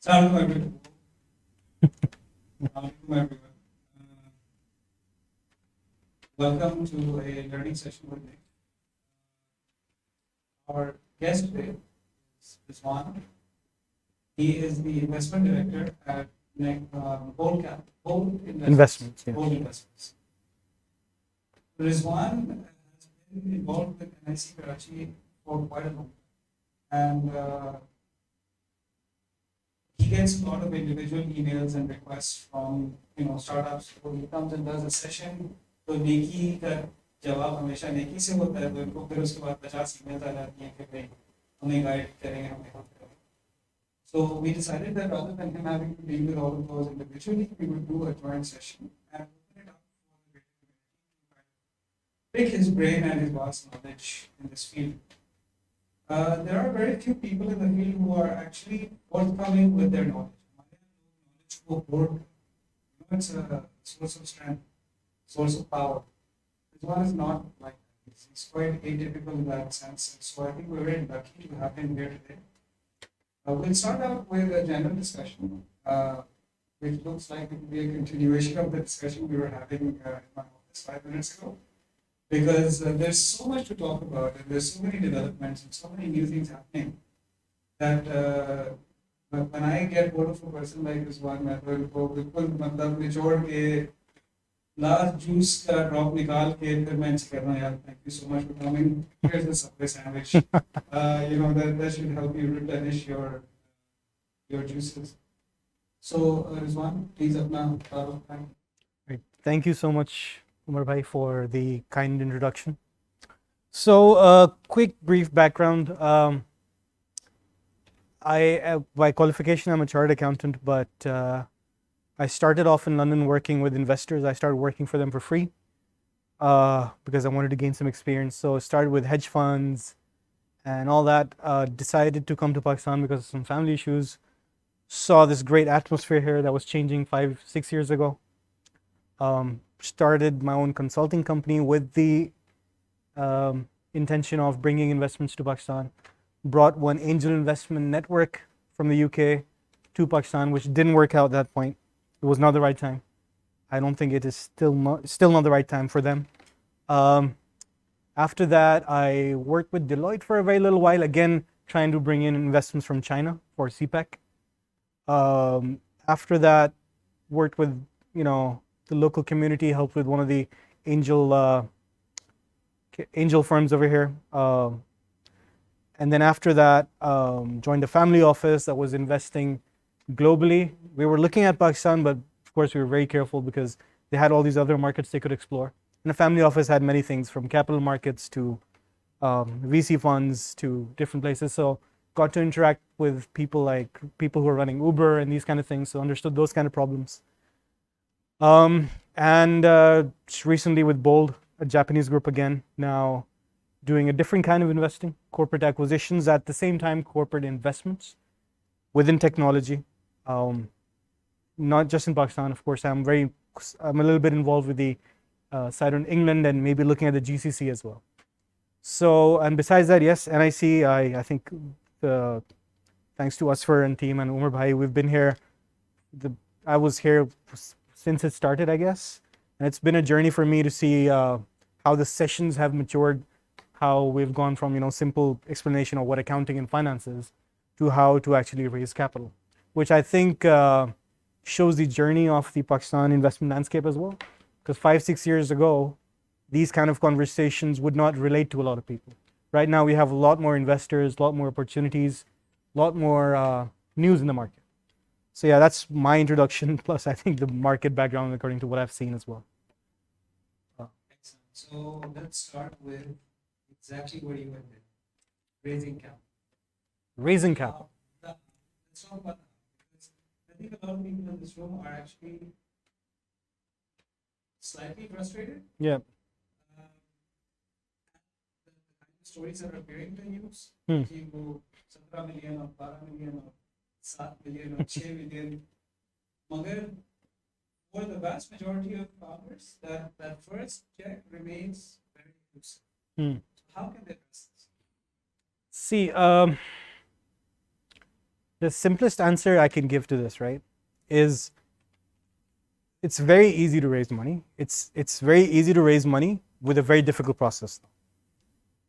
Assalamualaikum everyone. Assalamualaikum everyone. Uh, Welcome to a learning session with me. Our guest today is Rizwan. He is the investment director at Bold Investments, yeah. Bold Investments. Rizwan has been involved with NIC Karachi for quite a long time, and he gets a lot of individual emails and requests from startups. So he comes and does a session. तो नेकी का जवाब हमेशा नेकी से होता है, तो इनको फिर उसके बाद 50 ईमेल आ जाती हैं कि भाई हमें गाइड करेंगे, हमें हेल्प करेंगे. So we decided that rather than him having to deal with all of those individually, we would do a joint session and open it up for the pick his brain and his vast knowledge in this field. There are very few people in the field who are actually forthcoming with their knowledge. Knowledge को hoard, it's a source of strength, source of power. This one is not like that. He's quite atypical in that sense. So I think we're very lucky to have him here today. We'll start out with a general discussion, which looks like it will be a continuation of the discussion we were having in my office 5 minutes ago. Because there's so much to talk about, and there's so many developments and so many new things happening that when I get hold of a person like this one, मैं तो इनको बिल्कुल मतलब निचोड़ के last juice का drop निकाल के फिर मैं इनसे कहता हूँ यार, thank you so much for coming. Here's the Subway sandwich. That should help you replenish your juices. So Rizwan, please अपना तारुफ करें. Right. Thank you so much, Umar Bhai, for the kind introduction. So, quick, brief background. By qualification, I'm a chartered accountant, but I started off in London working with investors. I started working for them for free because I wanted to gain some experience. So, I started with hedge funds and all that. Decided to come to Pakistan because of some family issues. Saw this great atmosphere here that was changing 5-6 years ago. Started my own consulting company with the intention of bringing investments to Pakistan. Brought one angel investment network from the UK to Pakistan, which didn't work out at that point. It was not the right time. I don't think it is still not the right time for them. After that, I worked with Deloitte for a very little while, again trying to bring in investments from China for CPEC. After that, worked with the local community, helped with one of the angel firms over here. And then after that, joined a family office that was investing globally. We were looking at Pakistan, but of course we were very careful because they had all these other markets they could explore. And the family office had many things from capital markets to VC funds to different places. So got to interact with people who are running Uber and these kind of things. So understood those kind of problems. And recently with Bold, a Japanese group again, now doing a different kind of investing, corporate acquisitions, at the same time corporate investments within technology. Not just in Pakistan, of course. I'm a little bit involved with the side in England and maybe looking at the GCC as well. So, and besides that, yes, NIC, I think thanks to Asfar and team and Umar Bhai, we've been here. I was here since it started, I guess. And it's been a journey for me to see how the sessions have matured, how we've gone from simple explanation of what accounting and finance is to how to actually raise capital, which I think shows the journey of the Pakistan investment landscape as well. Because 5-6 years ago, these kind of conversations would not relate to a lot of people. Right now, we have a lot more investors, a lot more opportunities, a lot more news in the market. So yeah, that's my introduction, plus I think the market background according to what I've seen as well. Excellent. So let's start with exactly what you went with, raising capital. Raising capital. Let's talk about that, because I think a lot of people in this room are actually slightly frustrated. Yeah. The kind of stories that are appearing in the news, कि वो 17 million or 12 million or 7 million or 6 million, मगर for the vast majority of founders, that first check remains very elusive. So how can they address this? See, the simplest answer I can give to this, right, is it's very easy to raise money. It's very easy to raise money with a very difficult process.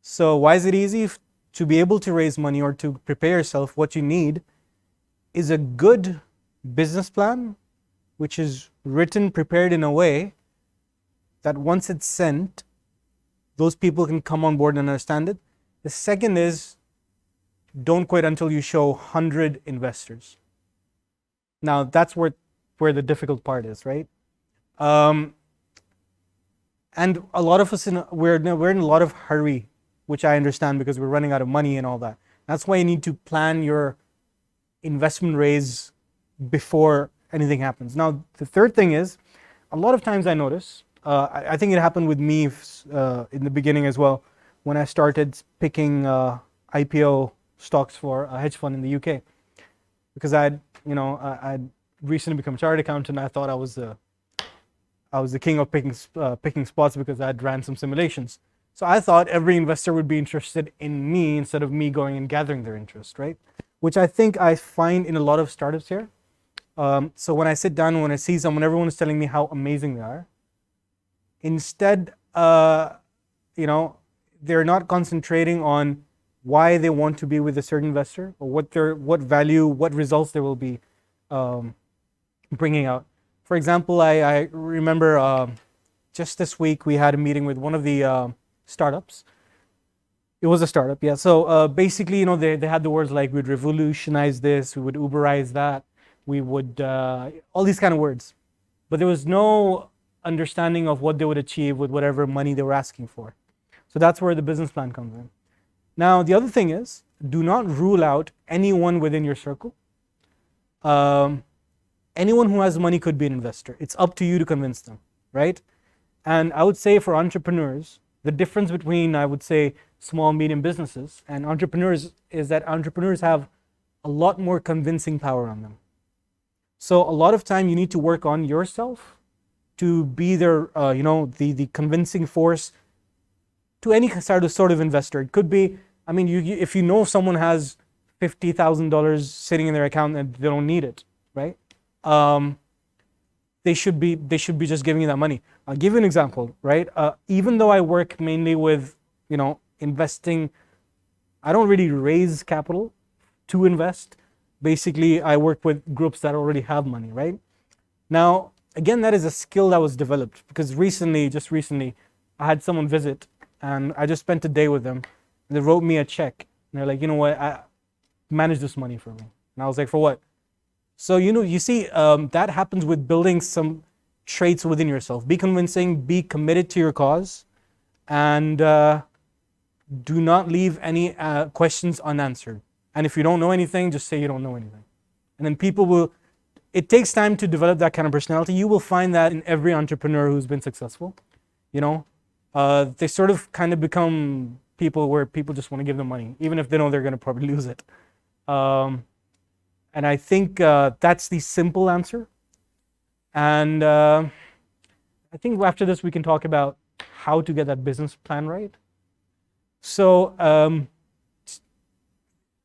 So why is it easy? To be able to raise money or to prepare yourself, what you need is a good business plan, which is written, prepared in a way that once it's sent, those people can come on board and understand it. The second is, don't quit until you show 100 investors. Now that's where the difficult part is, right? And a lot of us we're in a lot of hurry, which I understand because we're running out of money and all that. That's why you need to plan your investment raise before anything happens. Now the third thing is, a lot of times I notice, I think it happened with me in the beginning as well, when I started picking IPO stocks for a hedge fund in the UK, because I'd recently become a chartered accountant. I thought I was the king of picking spots because I'd ran some simulations. So I thought every investor would be interested in me instead of me going and gathering their interest, right? Which I think I find in a lot of startups here. So when I sit down, when I see someone, everyone is telling me how amazing they are. Instead, they're not concentrating on why they want to be with a certain investor or what value, what results they will be bringing out. For example, I remember just this week we had a meeting with one of the startups. It was a startup, yeah. So basically, they had the words like, we'd revolutionize this, we would Uberize that, we would all these kind of words, but there was no understanding of what they would achieve with whatever money they were asking for. So that's where the business plan comes in. Now the other thing is, do not rule out anyone within your circle. Anyone who has money could be an investor. It's up to you to convince them, right? And I would say for entrepreneurs, the difference between, I would say, small, medium businesses and entrepreneurs is that entrepreneurs have a lot more convincing power on them. So a lot of time you need to work on yourself to be their, the convincing force to any sort of investor. It could be, if you know someone has $50,000 sitting in their account and they don't need it, right? They should be just giving you that money. I'll give you an example, right? Even though I work mainly with, investing, I don't really raise capital to invest. Basically, I work with groups that already have money, right? Now, again, that is a skill that was developed because just recently, I had someone visit and I just spent a day with them. And they wrote me a check. And they're like, you know what, manage this money for me. And I was like, for what? So, you see, that happens with building some traits within yourself. Be convincing, be committed to your cause, and do not leave any questions unanswered. And if you don't know anything, just say you don't know anything. And then it takes time to develop that kind of personality. You will find that in every entrepreneur who's been successful. They sort of kind of become people where people just want to give them money, even if they know they're going to probably lose it. And I think that's the simple answer. And I think after this, we can talk about how to get that business plan right. So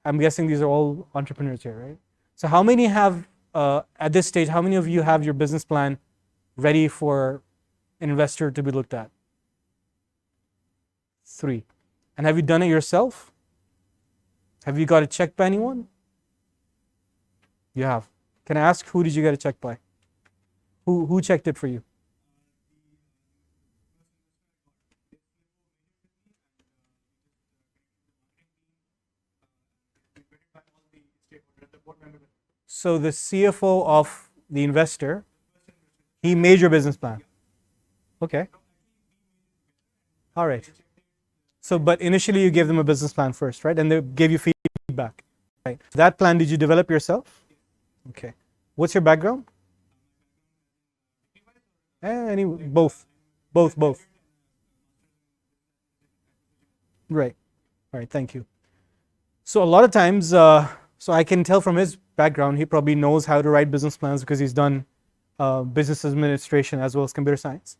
I'm guessing these are all entrepreneurs here, right? So how many have, at this stage, how many of you have your business plan ready for an investor to be looked at? 3. And have you done it yourself? Have you got it checked by anyone? You have. Can I ask, who did you get it checked by? Who checked it for you? So the CFO of the investor, he made your business plan. Okay. All right. So, but initially you gave them a business plan first, right? And they gave you feedback, right? That plan, did you develop yourself? Okay. What's your background? Both. Right. All right. Thank you. So a lot of times, so I can tell from his background, he probably knows how to write business plans because he's done business administration as well as computer science.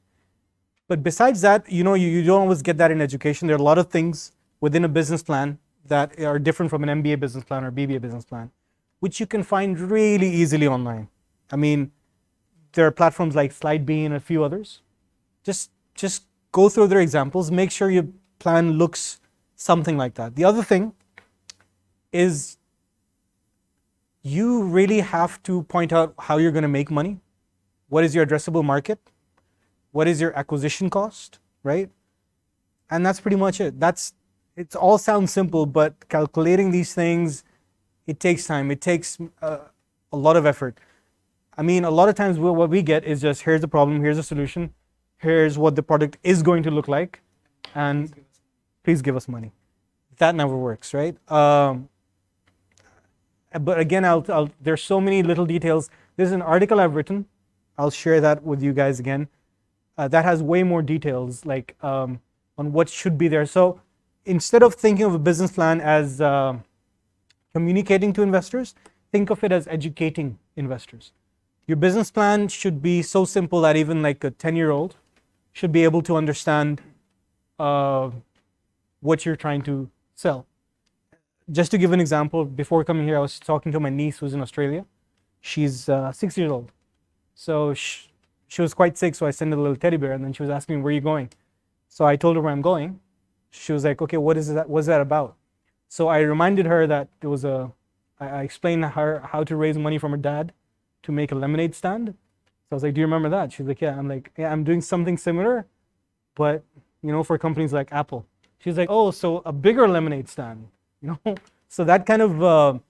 But besides that, you don't always get that in education. There are a lot of things within a business plan that are different from an MBA business plan or BBA business plan. which you can find really easily online. I mean, there are platforms like SlideBean and a few others. Just go through their examples, make sure your plan looks something like that. The other thing is you really have to point out how you're going to make money. What is your addressable market? What is your acquisition cost, right? And that's pretty much it. It all sounds simple, but calculating these things, it takes time. It takes a lot of effort. I mean, a lot of times what we get is just, here's the problem, here's the solution, here's what the product is going to look like, and please give us money. That never works, right? But again, there's so many little details. There's an article I've written. I'll share that with you guys again. That has way more details, like on what should be there. So instead of thinking of a business plan as communicating to investors, think of it as educating investors. Your business plan should be so simple that even like a 10-year-old should be able to understand what you're trying to sell. Just to give an example, before coming here, I was talking to my niece who's in Australia. She's 6 years old. So she was quite sick, so I sent her a little teddy bear, and then she was asking me, where are you going? So I told her where I'm going. She was like, okay, what's that about? So I reminded her that I explained her how to raise money from her dad to make a lemonade stand. So I was like, do you remember that? She's like, yeah. I'm like, yeah, I'm doing something similar, but for companies like Apple. She's like, oh, so a bigger lemonade stand, So that kind of,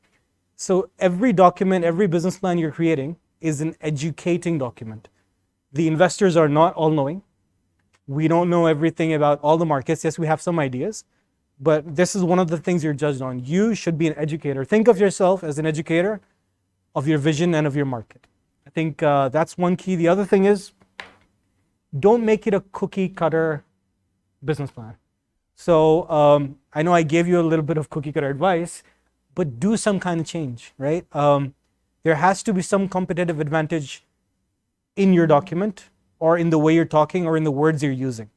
so every document, every business plan you're creating is an educating document. The investors are not all knowing. We don't know everything about all the markets. Yes, we have some ideas, but this is one of the things you're judged on. You should be an educator. Think of yourself as an educator of your vision and of your market. I think that's one key. The other thing is, don't make it a cookie cutter business plan. So I know I gave you a little bit of cookie cutter advice, but do some kind of change, right? There has to be some competitive advantage in your document, or in the way you're talking, or in the words you're using.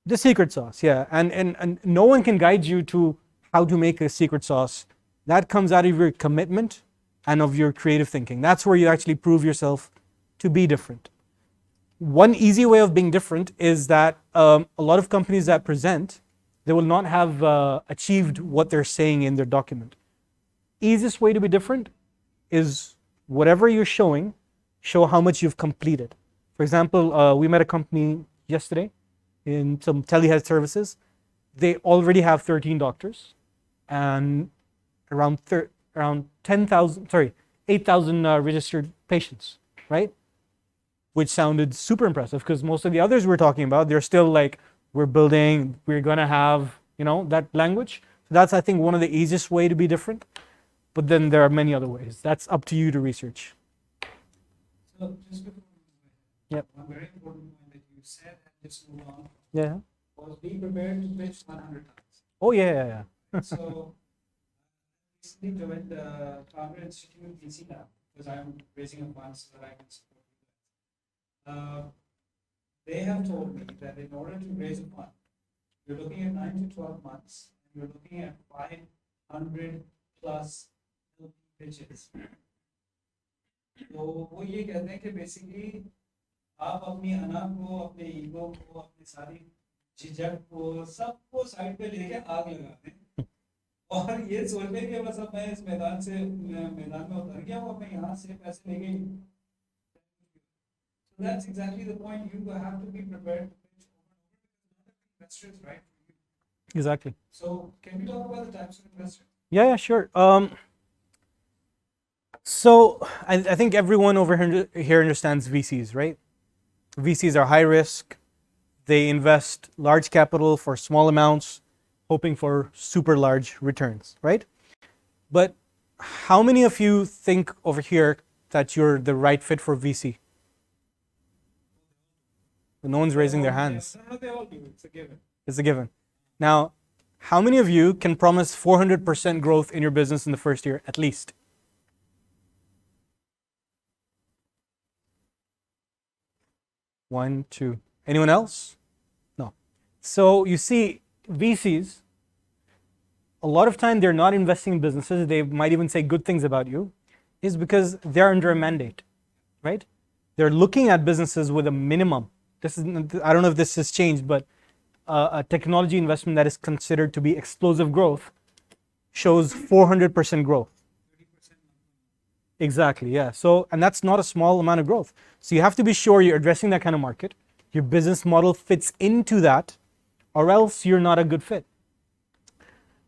The secret sauce, yeah. And no one can guide you to how to make a secret sauce. That comes out of your commitment and of your creative thinking. That's where you actually prove yourself to be different. One easy way of being different is that a lot of companies that present, they will not have achieved what they're saying in their document. Easiest way to be different is whatever you're showing, show how much you've completed. For example, we met a company yesterday in some telehealth services. They already have 13 doctors and around 8,000 registered patients, right? Which sounded super impressive, because most of the others we're talking about, they're still like, we're building, we're gonna have, that language. So that's, I think, one of the easiest way to be different. But then there are many other ways. That's up to you to research. So just before Yep. one very important point that you said, and just move on, Yeah. was be prepared to pitch 100 times. Oh yeah. So recently joined the Founder Institute VC Lab, because I'm raising a fund so that I can support you guys. They have told me that in order to raise a fund, you're looking at 9 to 12 months, and you're looking at 500 plus pitches. तो वो ये कहते हैं कि basically आप अपनी अना को, अपने ईगो को, अपनी सारी झिझक को, सबको साइड पे लेके आग लगा दें और ये सोच लें कि बस अब मैं इस मैदान में उतर गया हूँ, अब मैं यहाँ से पैसे लेके So that's exactly the point. You have to be prepared to pitch investors, right? Exactly. So can we talk about the types of investors? Yeah, sure. So I think everyone over here understands VCs, right? VCs are high risk. They invest large capital for small amounts, hoping for super large returns, right? But how many of you think over here that you're the right fit for VC? No one's raising their hands. No, they all do. It's a given. It's a given. Now, how many of you can promise 400% growth in your business in the first year, at least? One, two. Anyone else? No. So you see, VCs, a lot of time they're not investing in businesses, they might even say good things about you, is because they're under a mandate, right? They're looking at businesses with a minimum. This is, I don't know if this has changed, but a technology investment that is considered to be explosive growth shows 400% growth. Exactly, yeah. So, and that's not a small amount of growth. So you have to be sure you're addressing that kind of market. Your business model fits into that, or else you're not a good fit.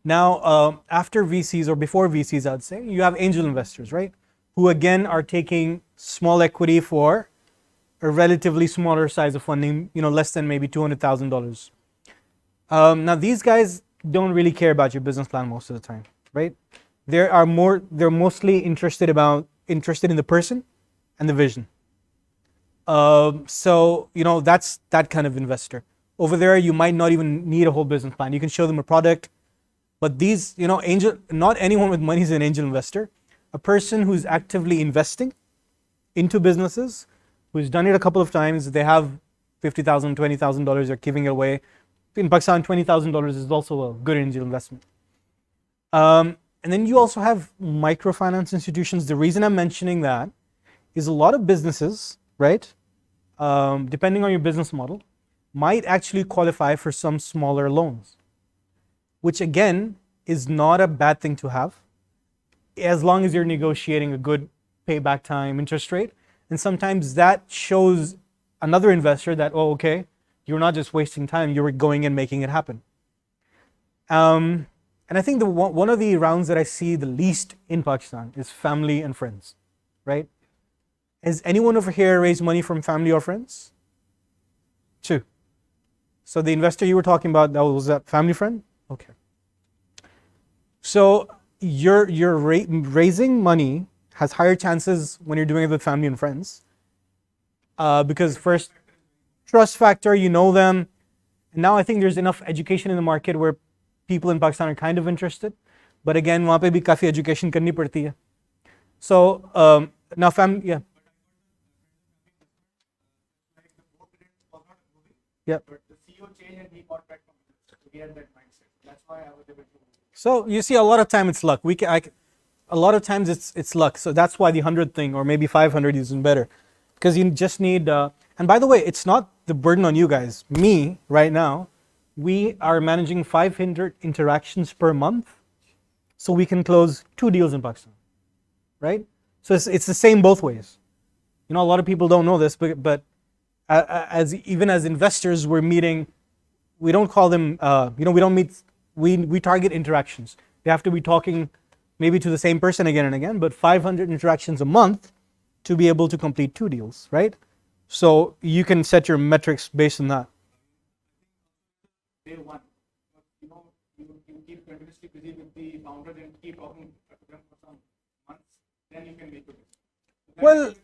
Now, after VCs or before VCs, I'd say, you have angel investors, right? Who again are taking small equity for a relatively smaller size of funding, less than maybe $200,000. Now, these guys don't really care about your business plan most of the time, right? They're mostly interested in the person and the vision. So, that's that kind of investor. Over there, you might not even need a whole business plan. You can show them a product. But these, not anyone with money is an angel investor. A person who's actively investing into businesses, who's done it a couple of times, they have $50,000, $20,000, they're giving it away. In Pakistan, $20,000 is also a good angel investment. And then you also have microfinance institutions. The reason I'm mentioning that is a lot of businesses, right, depending on your business model, might actually qualify for some smaller loans, which again is not a bad thing to have, as long as you're negotiating a good payback time interest rate. And sometimes that shows another investor that, oh, okay, you're not just wasting time, you're going and making it happen. And I think one of the rounds that I see the least in Pakistan is family and friends, right? Has anyone over here raised money from family or friends? 2. So the investor you were talking about, that was that family friend? Okay. So you're raising money has higher chances when you're doing it with family and friends, because first, trust factor, you know them. And now I think there's enough education in the market where people in Pakistan are kind of interested. But again, वहाँ पे भी काफी education करनी पड़ती है. So now yeah. Yeah. But the CEO changed and he got back from it. So he had that mindset. That's why I was able to. So you see, a lot of time it's luck. A lot of times it's luck. So that's why the 100 thing, or maybe 500 is even better, because you just need. And by the way, it's not the burden on you guys. Me right now, we are managing 500 interactions per month, so we can close 2 deals in Pakistan, right? So it's the same both ways. A lot of people don't know this, but even as investors, we're meeting. We don't call them. We don't meet. We target interactions. They have to be talking maybe to the same person again and again, but 500 interactions a month to be able to complete 2 deals, right? So you can set your metrics based on that. Day one, you keep continuously busy with the founders and keep talking to them for some months, then you can make it. Well,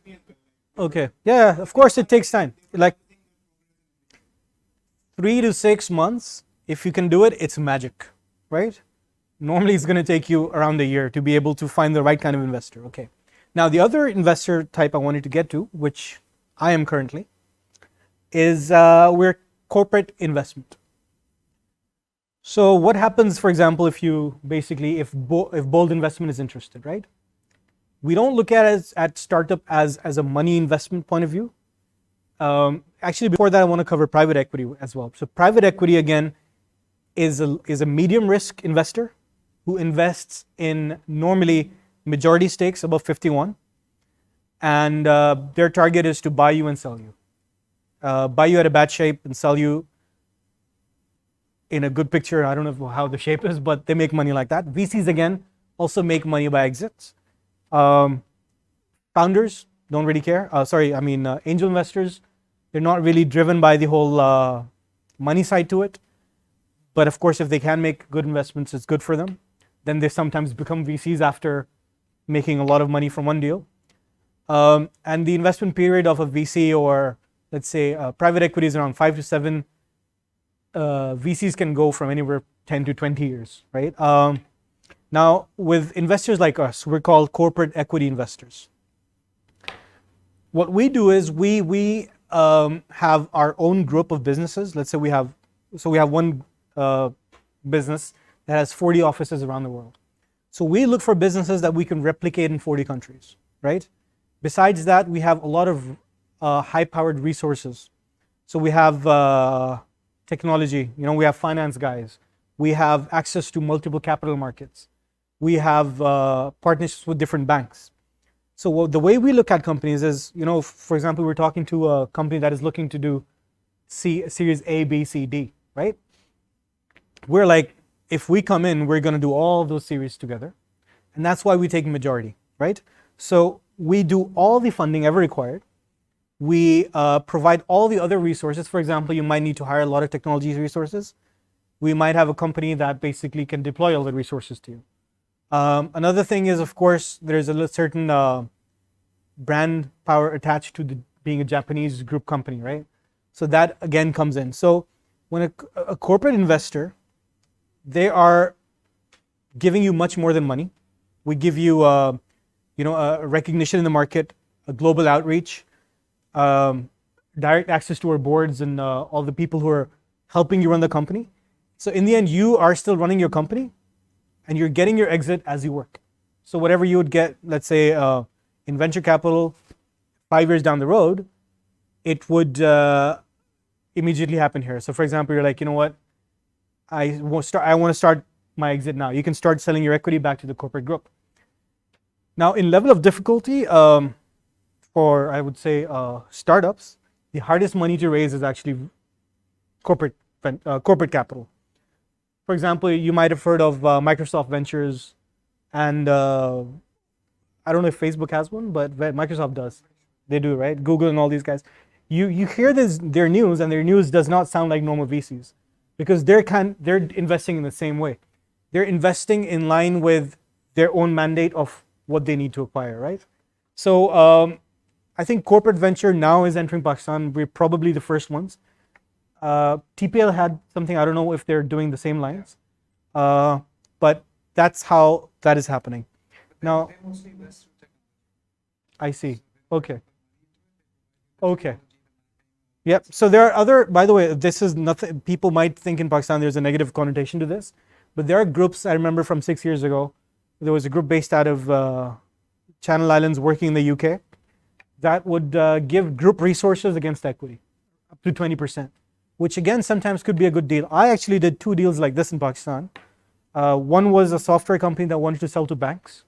okay, yeah, of course it takes time. Like 3 to 6 months, if you can do it, it's magic, right? Normally it's going to take you around a year to be able to find the right kind of investor. Okay. Now the other investor type I wanted to get to, which I am currently, is we're corporate investment. So what happens, for example, if Bold Investment is interested, right? We don't look at startup as a money investment point of view. Actually, before that, I want to cover private equity as well. So private equity, again, is a medium risk investor who invests in normally majority stakes above 51, and their target is to buy you and sell you, buy you at a bad shape and sell you in a good picture. I don't know how the shape is, but they make money like that. VCs again also make money by exits. Founders don't really care. Angel investors, they're not really driven by the whole money side to it. But of course, if they can make good investments, it's good for them. Then they sometimes become VCs after making a lot of money from one deal. And the investment period of a VC, or let's say private equity, is around 5 to 7. VCs can go from anywhere 10 to 20 years, right? Now, with investors like us, we're called corporate equity investors. What we do is we have our own group of businesses. Let's say we have one business that has 40 offices around the world. So we look for businesses that we can replicate in 40 countries, right? Besides that, we have a lot of high-powered resources. So we have technology, we have finance guys. We have access to multiple capital markets. We have partnerships with different banks. So the way we look at companies is, for example, we're talking to a company that is looking to do Series A, B, C, D, right? We're like, if we come in, we're going to do all those series together. And that's why we take majority, right? So we do all the funding ever required. We provide all the other resources. For example, you might need to hire a lot of technology resources. We might have a company that basically can deploy all the resources to you. Another thing is, of course, there's a certain brand power attached to being a Japanese group company, right? So that again comes in. So when a corporate investor, they are giving you much more than money. We give you, a recognition in the market, a global outreach, direct access to our boards and all the people who are helping you run the company. So in the end, you are still running your company, and you're getting your exit as you work. So whatever you would get, let's say, in venture capital, 5 years down the road, it would immediately happen here. So for example, you're like, you know what? I want to start my exit now. You can start selling your equity back to the corporate group. Now, in level of difficulty, for I would say startups, the hardest money to raise is actually corporate capital. For example, you might have heard of Microsoft Ventures, and I don't know if Facebook has one, but Microsoft does. They do, right? Google and all these guys. You hear their news, and their news does not sound like normal VCs, because they're investing in the same way. They're investing in line with their own mandate of what they need to acquire, right? So I think corporate venture now is entering Pakistan. We're probably the first ones. TPL had something, I don't know if they're doing the same lines, but that's how that is happening. Now, I see. Okay. Yep. So there are other, by the way, this is nothing, people might think in Pakistan there's a negative connotation to this, but there are groups, I remember from 6 years ago, there was a group based out of Channel Islands working in the UK that would give group resources against equity, up to 20%, which again sometimes could be a good deal. I actually did 2 deals like this in Pakistan. One was a software company that wanted to sell to banks.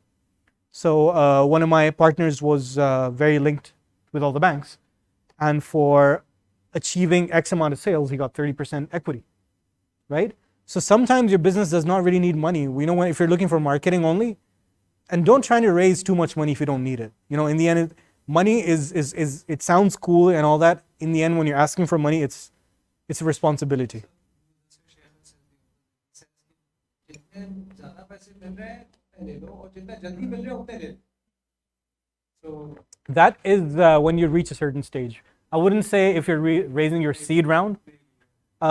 So one of my partners was very linked with all the banks, and for achieving X amount of sales, he got 30% equity, right? So sometimes your business does not really need money. We know if you're looking for marketing only, and don't try to raise too much money if you don't need it. In the end, money is it sounds cool and all that. In the end, when you're asking for money, it's a responsibility. So that is when you reach a certain stage. I wouldn't say if you're raising your seed round,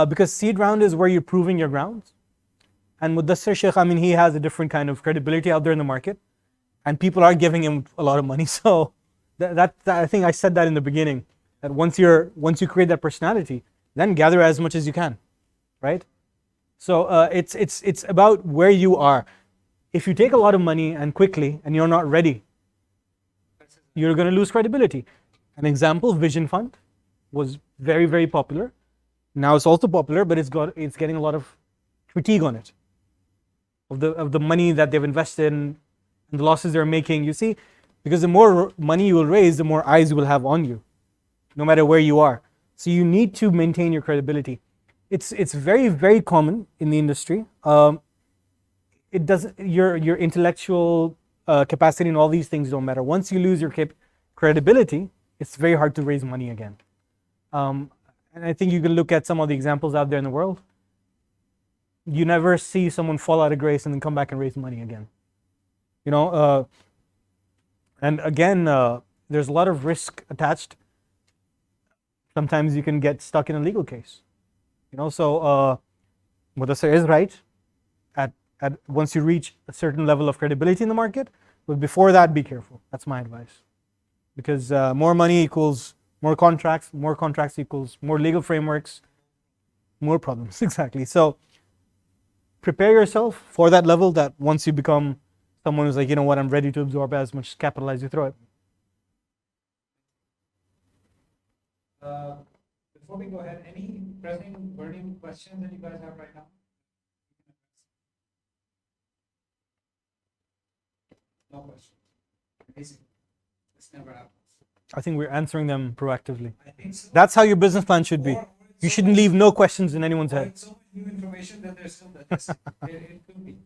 because seed round is where you're proving your grounds. And Mudassir Sheikh, he has a different kind of credibility out there in the market, and people are giving him a lot of money. So that I think I said that in the beginning, that once you create that personality, then gather as much as you can, right? So it's about where you are. If you take a lot of money and quickly, and you're not ready, you're going to lose credibility. An example, Vision Fund was very, very popular. Now it's also popular, but it's getting a lot of fatigue on it, of the money that they've invested in and the losses they're making. You see, because the more money you will raise, the more eyes you will have on you, no matter where you are. So you need to maintain your credibility. It's very, very common in the industry. It doesn't, your intellectual capacity and all these things don't matter. Once you lose your credibility, it's very hard to raise money again. And I think you can look at some of the examples out there in the world. You never see someone fall out of grace and then come back and raise money again. And again, there's a lot of risk attached. Sometimes you can get stuck in a legal case. So Mudassir is right. At once you reach a certain level of credibility in the market, but before that, be careful. That's my advice. Because more money equals more contracts equals more legal frameworks, more problems. Exactly. So prepare yourself for that level, that once you become someone who's like, you know what, I'm ready to absorb as much capital as you throw it. Before we go ahead, any pressing, burning questions that you guys have right now? No questions. Amazing. This never happens. I think we're answering them proactively. I think so. That's how your business plan should be. Or You so shouldn't much- leave no questions in anyone's or head. it's so much new information that there's still digesting. It could be.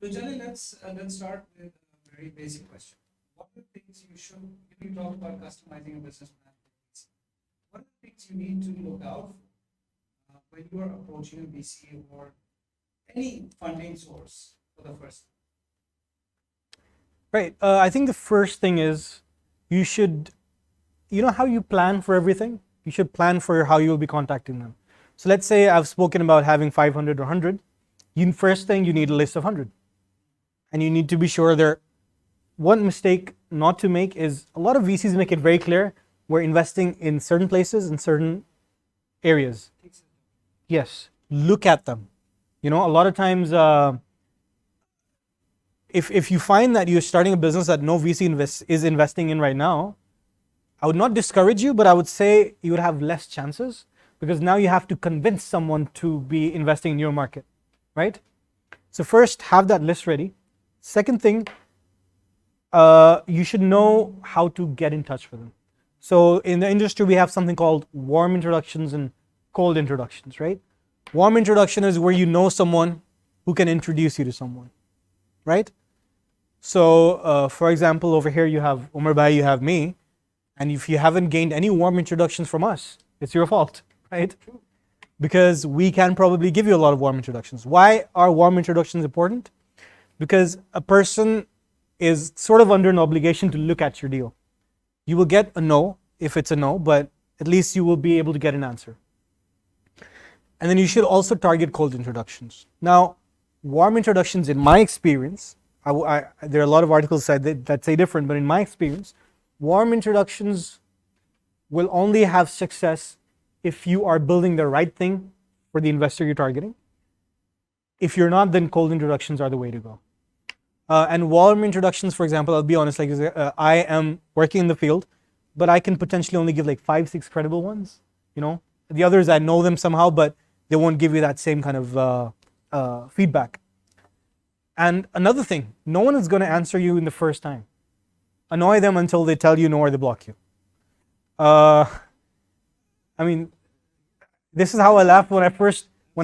So, Jelly, let's start with a very basic question. What are the things you should, you talked about customizing a business plan. What are the things you need to look out for when you are approaching a VC or any funding source for the first time? Right. I think the first thing is you should, you know how you plan for everything? You should plan for how you'll be contacting them. So let's say I've spoken about having 500 or 100. First thing, you need a list of 100. And you need to be sure there. One mistake not to make is a lot of VCs make it very clear we're investing in certain places, in certain areas. Yes, look at them. You know, a lot of times, if you find that you're starting a business that no VC is investing in right now, I would not discourage you, but I would say you would have less chances because now you have to convince someone to be investing in your market, right? So first, have that list ready. Second thing, you should know how to get in touch with them. So in the industry, we have something called warm introductions and cold introductions, right? Warm introduction is where you know someone who can introduce you to someone, right? So for example, over here you have Umar Bhai, you have me, and if you haven't gained any warm introductions from us, it's your fault, right? Because we can probably give you a lot of warm introductions. Why are warm introductions important? Because a person is sort of under an obligation to look at your deal. You will get a no if it's a no, but at least you will be able to get an answer. And then you should also target cold introductions. Now, warm introductions, in my experience, there are a lot of articles that say different, but in my experience, warm introductions will only have success if you are building the right thing for the investor you're targeting. If you're not, then cold introductions are the way to go. And warm introductions, for example, I'll be honest, like I am working in the field, but I can potentially only give like 5-6 credible ones. You know, the others I know them somehow, but they won't give you that same kind of feedback. And another thing, no one is going to answer you in the first time. Annoy them until they tell you no or they block you. I mean, this is how I laughed when I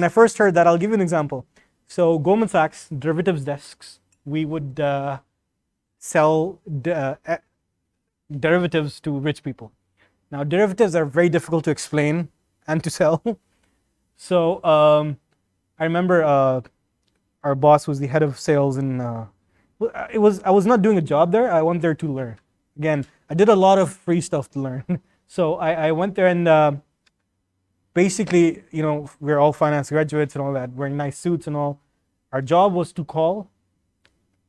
first heard that. I'll give you an example. So Goldman Sachs derivatives desks, we would sell derivatives to rich people. Now derivatives are very difficult to explain and to sell. So I remember our boss was the head of sales, and I was not doing a job there. I went there to learn. Again, I did a lot of free stuff to learn. So I went there and basically, you know, we're all finance graduates and all that, wearing nice suits and all. Our job was to call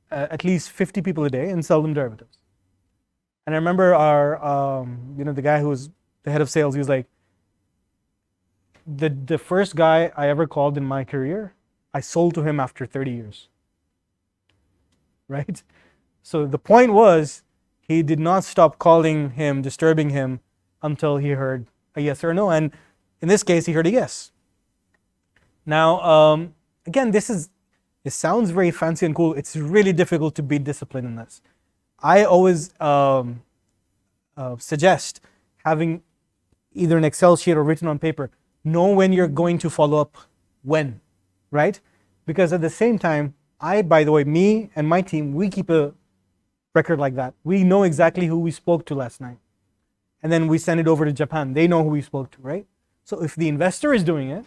at least 50 people a day and sell them derivatives. And I remember the guy who was the head of sales, he was like, the first guy I ever called in my career, I sold to him after 30 years. Right? So the point was, he did not stop calling him, disturbing him, until he heard a yes or a no. And in this case, he heard a yes. Now, again, this sounds very fancy and cool. It's really difficult to be disciplined in this. I always suggest having either an Excel sheet or written on paper. Know when you're going to follow up when, right? Because at the same time, by the way, me and my team, we keep a record like that. We know exactly who we spoke to last night. And then we send it over to Japan. They know who we spoke to, right? So if the investor is doing it,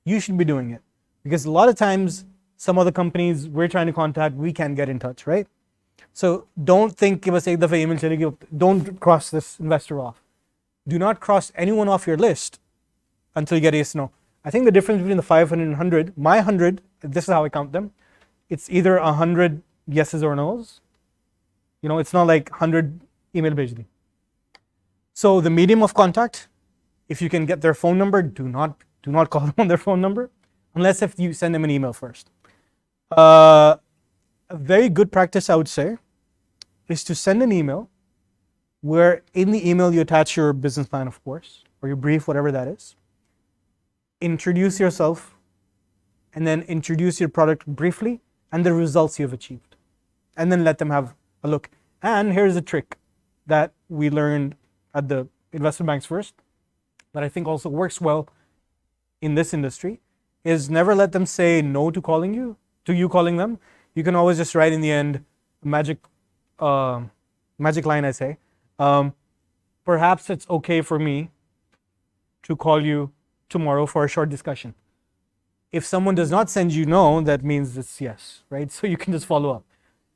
you should be doing it. Because a lot of times, some other companies we're trying to contact, we can't get in touch, right? So don't think, don't cross this investor off. Do not cross anyone off your list until you get a yes, no. I think the difference between the 500 and 100, my 100, this is how I count them. It's either 100 yeses or nos. You know, it's not like 100 email bhej. So the medium of contact, if you can get their phone number, do not call them on their phone number, unless if you send them an email first. A very good practice, I would say, is to send an email where in the email you attach your business plan, of course, or your brief, whatever that is. Introduce yourself, and then introduce your product briefly and the results you've achieved. And then let them have a look. And here's a trick that we learned at the investment banks first, that I think also works well in this industry, is never let them say no to calling you, to you calling them. You can always just write in the end, magic line, I say, perhaps it's okay for me to call you tomorrow for a short discussion. If someone does not send you no, that means it's yes, right? So you can just follow up.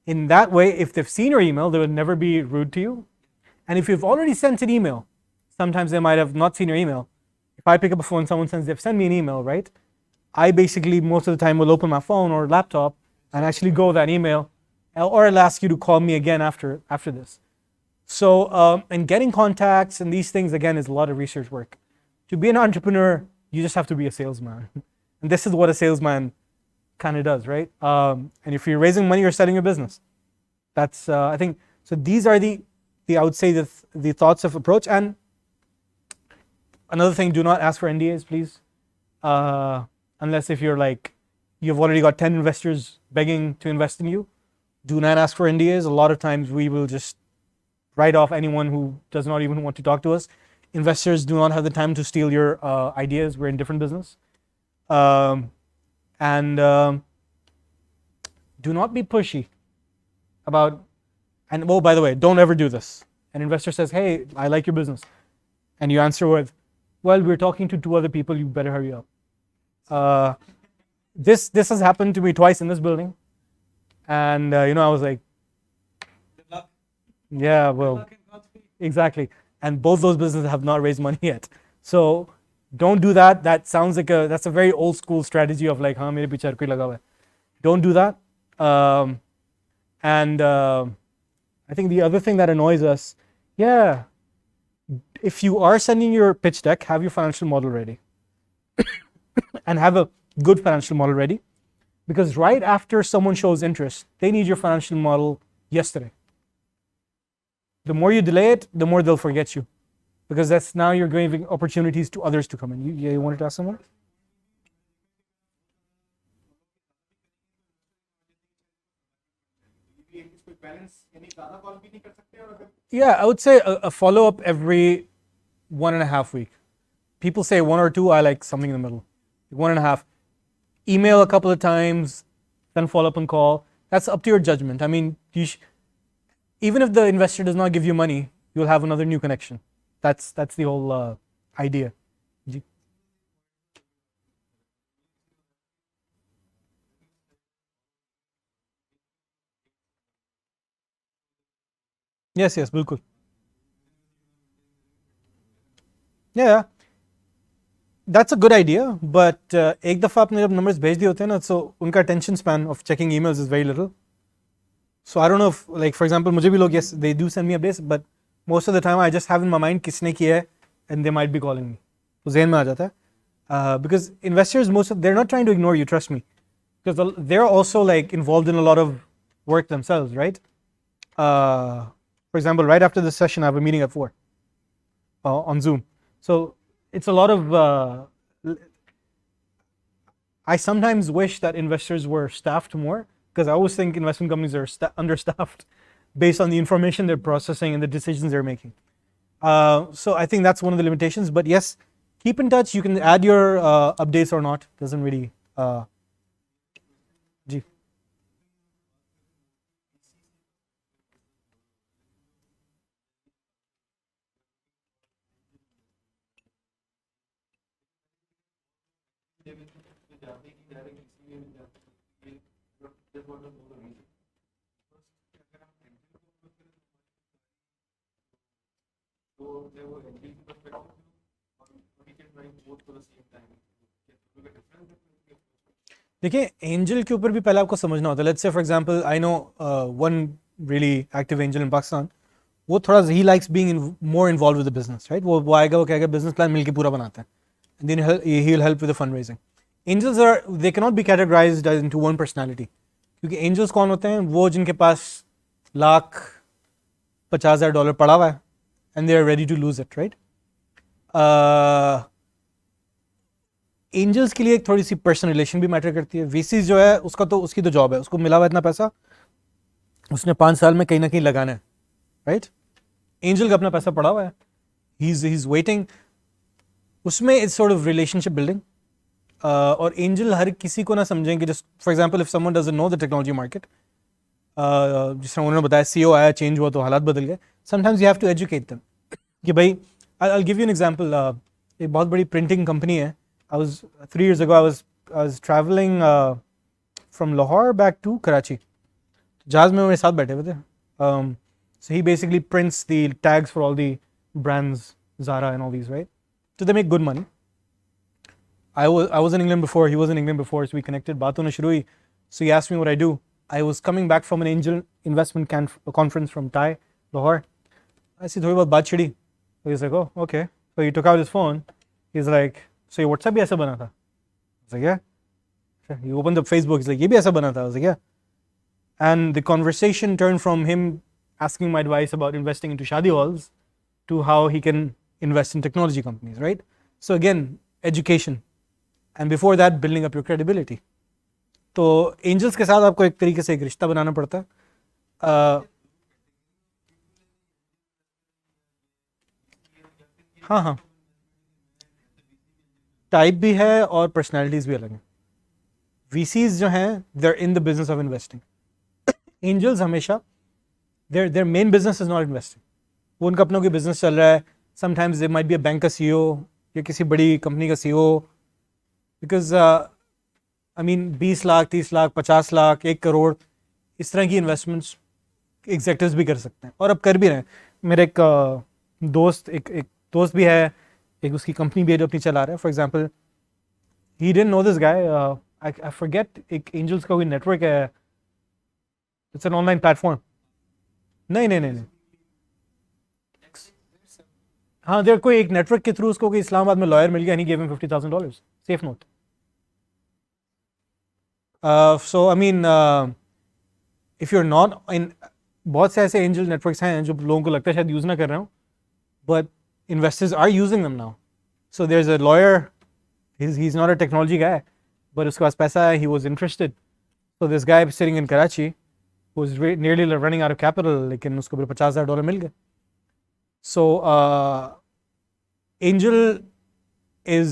In that way, if they've seen your email, they would never be rude to you. And if you've already sent an email, sometimes they might have not seen your email. If I pick up a phone, someone says they've sent me an email, right? I basically most of the time will open my phone or laptop and actually go that email, or I'll ask you to call me again after this. So, and getting contacts and these things, again, is a lot of research work. To be an entrepreneur, you just have to be a salesman. And this is what a salesman kind of does, right? And if you're raising money, you're selling your business. That's, I think, so these are the I would say the thoughts of approach. And another thing, do not ask for NDAs, please. Unless if you're like, you've already got 10 investors begging to invest in you, do not ask for NDAs. A lot of times we will just write off anyone who does not even want to talk to us. Investors do not have the time to steal your ideas. We're in different business. And do not be pushy about, and oh, by the way, don't ever do this. An investor says, hey, I like your business. And you answer with, well, we're talking to 2 other people, you better hurry up. This has happened to me twice in this building. And, I was like, Good luck. yeah, Good well, luck and Godspeed. exactly. And both those businesses have not raised money yet. So don't do that. That sounds like that's a very old school strategy of like, mere piche har koi laga hua hai. Don't do that. I think the other thing that annoys us, if you are sending your pitch deck, have your financial model ready. And have a good financial model ready. Because right after someone shows interest, they need your financial model yesterday. The more you delay it, the more they'll forget you. Because that's now you're giving opportunities to others to come in. You wanted to ask someone? Yeah, I would say a follow-up every 1.5 weeks. People say 1 or 2, I like something in the middle. 1.5. Email a couple of times, then follow up and call. That's up to your judgment. I mean, even if the investor does not give you money, you'll have another new connection. That's the whole idea. Yes, बिल्कुल. Yeah, that's a good idea, but एक दफ़ा आपने जब numbers भेज दिए होते हैं ना, so उनका attention span of checking emails is very little. So I don't know if, like, for example, मुझे भी लोग, yes, they do send me updates, but most of the time I just have in my mind किसने किया है, and they might be calling me. तो ज़हन में आ जाता है. Because investors, they're not trying to ignore you, trust me. Because they're also like involved in a lot of work themselves, right? For example, right after this session, I have a meeting at 4 on Zoom. So it's a lot of, I sometimes wish that investors were staffed more, because I always think investment companies are understaffed based on the information they're processing and the decisions they're making. So I think that's one of the limitations. But yes, keep in touch. You can add your updates or not. Doesn't really. जी. देखिए, angel के ऊपर भी पहले आपको समझना होता है. Let's say for example, I know one really active angel इन पाकिस्तान, वो थोड़ा he likes being more involve with the business, right? वो आएगा, वो कहेगा बिजनेस प्लान मिलके पूरा बनाते हैं, and then he will help with the fund raising. Angels they cannot be categorized into one personality. क्योंकि एंजल्स कौन होते हैं? वो जिनके पास $1,50,000 पड़ा हुआ है and they are ready to lose it, right? Angels के लिए एक थोड़ी सी पर्सनल रिलेशन भी मैटर करती है. वीसीज जो है उसकी तो जॉब है, उसको मिला हुआ इतना पैसा, उसने 5 साल में कहीं ना कहीं लगाना है, राइट? एंजल का अपना पैसा पड़ा हुआ है, ही इज वेटिंग. उसमें it's sort of relationship building. और एंजल हर किसी को ना समझें कि just for example if someone doesn't know the technology market, जिस तरह उन्होंने बताया सीईओ आया, चेंज हुआ तो हालात बदल गए. Sometimes you have to educate them कि भाई, I will give you an example. एक बहुत बड़ी प्रिंटिंग कंपनी है. I was 3 years ago. I was traveling from Lahore back to Karachi. जहाज में मेरे साथ बैठे हुए थे. So he basically prints the tags for all the brands, Zara and all these, right? So they make good money. I was in England before. He was in England before, so we connected. बात होना शुरू हुई. So he asked me what I do. I was coming back from an angel investment conference from Thai, Lahore. I said थोड़ी बहुत बात छिड़ी. So he's like, oh, okay. So he took out his phone. He's like, so ये WhatsApp भी ऐसा बना था? I was like, yeah. He opened up Facebook. He's like, ये भी ऐसा बना था? I was like, yeah. And the conversation turned from him asking my advice about investing into shadi halls to how he can invest in technology companies, right? So again, education. And before that, building up your credibility. तो angels के साथ आपको एक तरीके से एक रिश्ता बनाना पड़ता है. हाँ, टाइप भी है और पर्सनैलिटीज भी अलग हैं. वीसीज जो हैं, they are in the business of investing. Angels हमेशा their main business is not investing. वो उनका अपना कोई बिजनेस चल रहा है. Sometimes they might be a bank का सीईओ या किसी बड़ी कंपनी का CEO. Because I mean 20 lakh, 30 lakh, 50 lakh, 1 crore, इस तरह की इन्वेस्टमेंट्स एग्जेक्टिव्स भी कर सकते हैं और अब कर भी रहे हैं. मेरे एक दोस्त भी है, एक उसकी कंपनी भी है जो अपनी चला रहा है. For example, he didn't know this guy. I forget, एक एंजल्स का कोई नेटवर्क है. It's an online platform. नहीं. हाँ, देर कोई एक नेटवर्क के थ्रू उसको कोई इस्लामाबाद में लॉयर मिल गया. He give him $50,000 safe note. So I mean, if you are not in, बहुत से ऐसे एंजल नेटवर्क्स हैं जो लोगों को लगता है शायद यूज ना कर रहे हो, but investors are using them now. So there's a lawyer, he's not a technology guy, but उसके पास पैसा है, he was interested. So this guy sitting in Karachi was nearly running out of capital, लेकिन उसको फिर $50,000 मिल गए. So angel is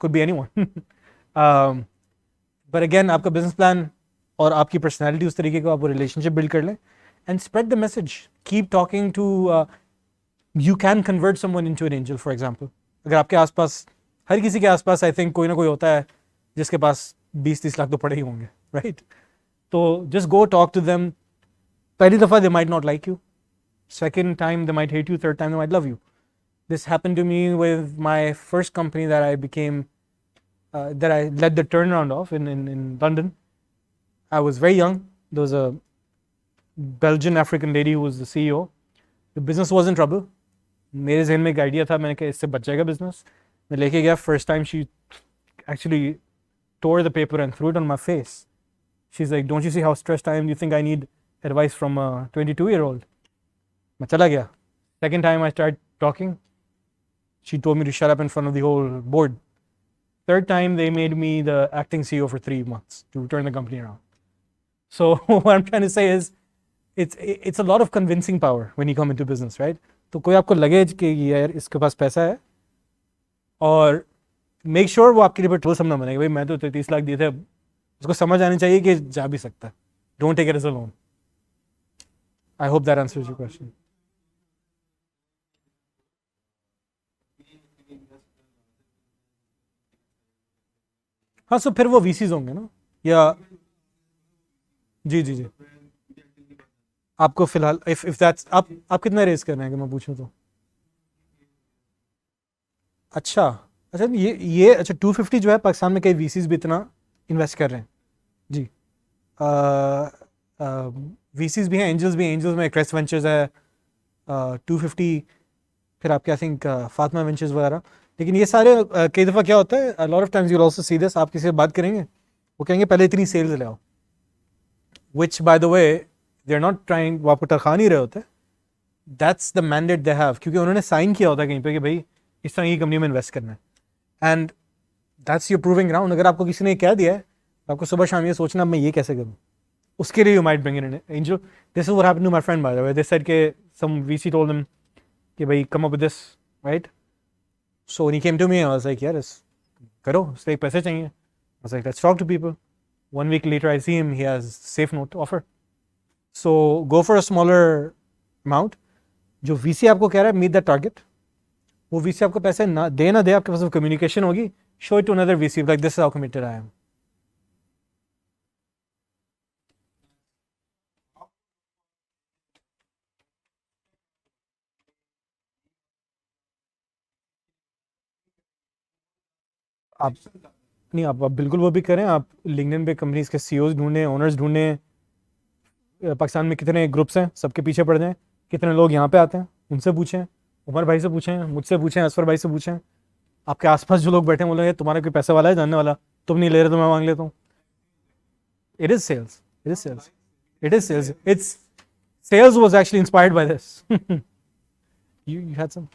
could be anyone. But again, आपका business plan और आपकी personality उस तरीके को, आप वो relationship build कर लें and spread the message. Keep talking to you can convert someone into an angel, for example. अगर आपके आसपास, हर किसी के आसपास आई थिंक कोई ना कोई होता है जिसके पास 20-30 लाख तो पड़े ही होंगे, राइट? तो just go talk to them. पहली दफ़ा they might not like you. Second time they might hate you. Third time they might love you. This happened to me with my first company that I became, that I led the turnaround of in London. I was very young. There was a Belgian African lady who was the CEO. The business was in trouble. मेरे जहन में एक idea था, मैंने कहा इससे बच जाएगा बिजनेस. मैं लेके गया. First time she actually tore the paper and threw it on my face. She's like, don't you see how stressed I am? You think I need advice from a 22-year-old? मैं चला गया. Second time I started talking, she told me to shut up in front of the whole board. Third time they made me the acting CEO for 3 months to turn the company around. So what I'm trying to say is, it's a lot of convincing power when you come into business, right? तो कोई आपको लगे कि यार इसके पास पैसा है, और मेक श्योर वो आपके लिए पेट्रोल समझना बनेगा. भाई मैं तो 33 लाख दिए थे, उसको समझ आनी चाहिए कि जा भी सकता है. Don't take it as a loan. I hope that answers your question. हाँ, सो फिर वो वीसीज होंगे ना, या जी. आपको फिलहाल इफ दैट्स, आप कितना रेस कर रहे हैं कि मैं पूछूं तो? अच्छा, ये अच्छा 250 जो है, पाकिस्तान में कई वीसीज भी इतना इन्वेस्ट कर रहे हैं जी. वीसीज भी हैं, एंजल्स भी हैं. एंजल्स में क्रेस्ट वेंचर्स है, 250, फिर आपके आई थिंक फातिमा वेंचर्स वगैरह. लेकिन ये सारे कई दफ़ा क्या होता है, lot of times you will also see this, आप किसी से बात करेंगे, वो कहेंगे पहले इतनी सेल्स ले आओ. which by the way they're not trying, वो आपको तरखा नहीं रहे होते, that's the mandate they have, क्योंकि उन्होंने साइन किया होता है कहीं पे कि भाई इस तरह की कंपनी में इन्वेस्ट करना है, and that's your proving ground. अगर आपको किसी ने कह दिया है तो आपको सुबह शाम ये सोचना मैं ये कैसे करूँ, उसके लिए you might bring in angel. This is what happened to my friend by the way. They said के सम वीसी टोल्ड हिम कि भाई come up with this, right? So when he came to me I was like यार करो, उसके पैसे चाहिए. I was like, let's talk to people. 1 week later, I see him. He has safe note offer. So go for a smaller amount. जो VC आपको कह रहा है meet that target. वो VC आपको पैसे ना दे, आपके पास communication होगी. Show it to another VC like this is how committed I am. आप नहीं, आप बिल्कुल वो भी करें. आप लिंक्डइन पे कंपनीज के सीईओज ढूंढें, ओनर्स ढूंढें. पाकिस्तान में कितने ग्रुप्स हैं, सबके पीछे पड़ जाएं. कितने लोग यहाँ पे आते हैं, उनसे पूछें. उमर भाई से पूछें, मुझसे पूछें, असफर भाई से पूछें. आपके आसपास जो लोग बैठे हैं बोलेंगे तुम्हारा कोई पैसे वाला है जानने वाला, तुम नहीं ले रहे तो मैं मांग लेता हूँ. It is sales. It is sales. It is sales. It's sales was actually inspired by this. You had some.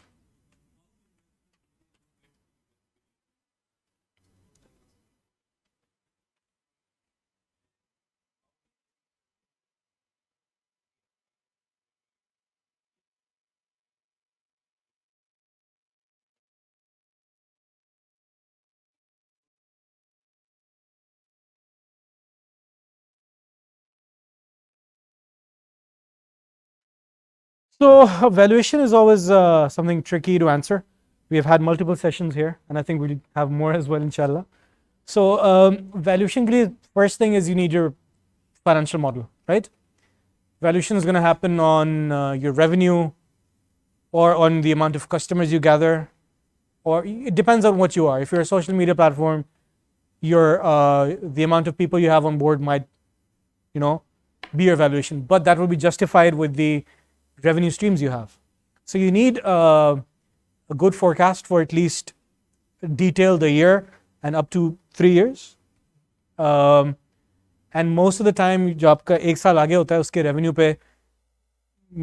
So valuation is always something tricky to answer. We have had multiple sessions here, and I think we'll have more as well, inshallah. So valuation के लिए first thing is you need your financial model, right? Valuation is going to happen on your revenue or on the amount of customers you gather, or it depends on what you are. If you're a social media platform, your the amount of people you have on board might, be your valuation, but that will be justified with the revenue streams you have. So you need a good forecast for at least detailed a year and up to 3 years. And most of the time जो आपका 1 साल आगे होता है उसके revenue पे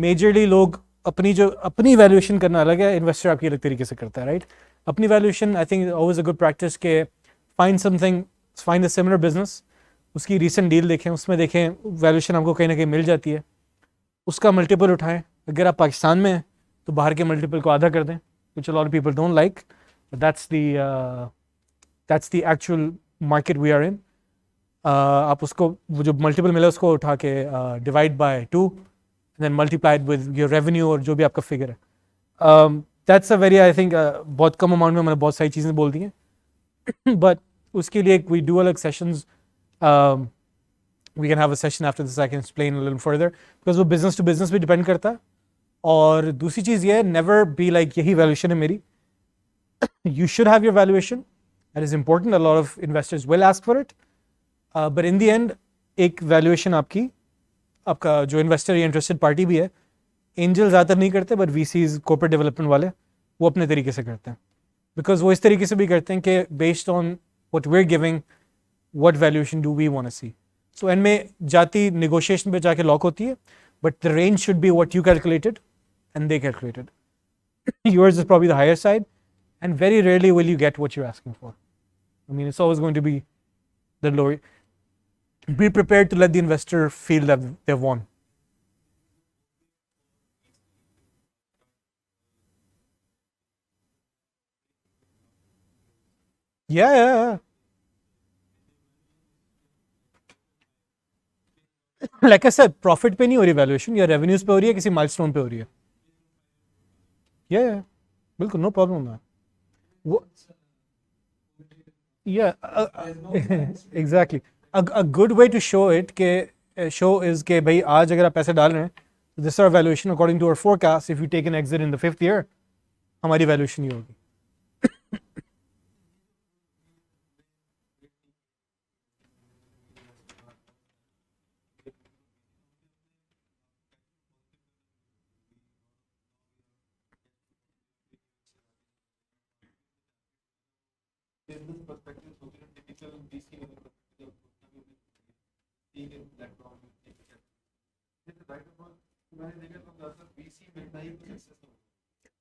majorly लोग अपनी वैल्यूएशन करना अलग है, इन्वेस्टर आपकी अलग तरीके से करता है, राइट? अपनी valuation I think always a good practice के फाइंड अ सिमिलर बिजनेस, उसकी रीसेंट डील देखें, उसमें देखें वैल्यूएशन आपको कहीं ना कहीं मिल जाती है, उसका मल्टीपल उठाएं. अगर आप पाकिस्तान में हैं तो बाहर के मल्टीपल को आधा कर दें, which a lot of people don't like, but that's the actual market we are in. आप उसको वो जो मल्टीपल मिला उसको उठा के divide by 2 and then multiplied with your revenue और जो भी आपका फिगर है. That's a very I think बहुत कम अमाउंट में मैंने बहुत सारी चीज़ें बोल दी हैं. But उसके लिए we do अलग sessions. We can have a session after this. I can explain a little further because वो business to business भी depend करता है. और दूसरी चीज़ ये है, never be like यही valuation है मेरी. You should have your valuation. That is important. A lot of investors will ask for it. But in the end, एक valuation आपका जो इन्वेस्टर या इंटरेस्टेड पार्टी भी है, एंजल ज़्यादातर नहीं करते, बट VCs कॉर्पोरेट डेवलपमेंट वाले वो अपने तरीके से करते हैं. बिकॉज वो इस तरीके से भी करते हैं कि based on what we are giving what valuation do we want to see. So end में जाती नेगोशिएशन पे जाके लॉक होती है, but the range should be what you calculated and they calculated. Yours is probably the higher side, and very rarely will you get what you're asking for. I mean, it's always going to be the lower. Be prepared to let the investor feel that they've won. Yeah. Like I said, profit पे नहीं हो रही valuation, या revenues पे हो रही है, किसी milestone पे हो रही है. Yeah. बिल्कुल, no problem on that. Yeah, exactly. A good way to show it is कि भाई आज अगर आप पैसे डाल रहे हैं, this is our valuation according to our forecast. If you take an exit in the 5th year, हमारी valuation ये होगी.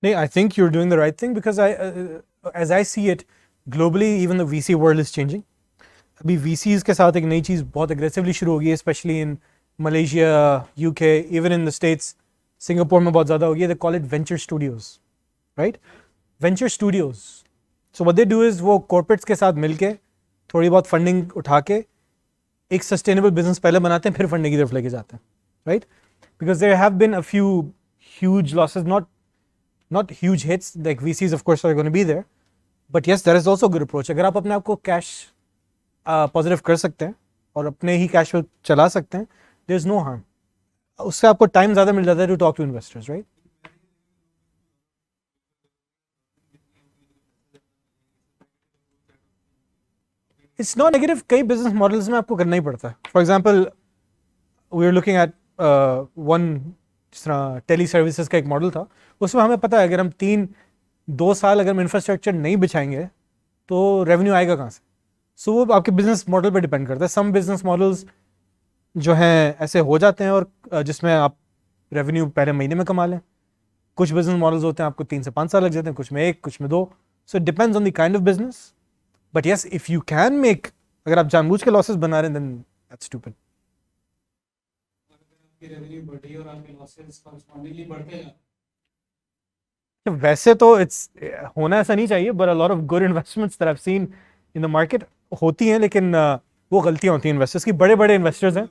No, I think you're doing the right thing because as I see it, globally, even the VC world is changing. अभी VCs के साथ एक नई चीज़ बहुत aggressively शुरू हो गई है, especially in Malaysia, UK, even in the States, Singapore में बहुत ज़्यादा हो गई है. They call it venture studios, right? Venture studios. So what they do is वो corporates के साथ मिलके थोड़ी बहुत funding उठा के एक sustainable business पहले बनाते हैं, फिर funding की तरफ लेके जाते हैं, right? Because there have been a few huge losses, not huge hits, like VCs of course are going to be there, but yes, there is also a good approach. अगर आप अपने आप को cash positive कर सकते हैं और अपने ही cash flow चला सकते हैं, there is no harm. उससे आपको time ज़्यादा मिल जाता है to talk to investors, right? It's not negative. कई business models में आपको करना ही पड़ता है. For example, we are looking at one जिस तरह टेली सर्विसेज का एक मॉडल था, उसमें हमें पता है अगर हम 2 साल अगर हम इंफ्रास्ट्रक्चर नहीं बिछाएंगे तो रेवेन्यू आएगा कहाँ से. सो वो आपके बिजनेस मॉडल पर डिपेंड करता है. सम बिजनेस मॉडल्स जो हैं ऐसे हो जाते हैं और जिसमें आप रेवेन्यू पहले महीने में कमा लें. कुछ बिजनेस मॉडल्स होते हैं आपको 3 से 5 साल लग जाते हैं, कुछ में 1, कुछ में 2. So it depends on the kind of business. But yes, if you can make, अगर आप जानबूझ के लॉसेस बना रहे हैं देन दैट्स स्टूपिड. आपकी रेवेन्यू बढ़ी और आपके लॉसेस कॉरस्पॉन्डिंगली बढ़ते हैं. वैसे तो इट्स होना ऐसा नहीं चाहिए, but a lot of good investments that I have seen in the market होती हैं, लेकिन वो गलतियां होती हैं इन्वेस्टर्स की. बड़े बड़े इन्वेस्टर्स हैं.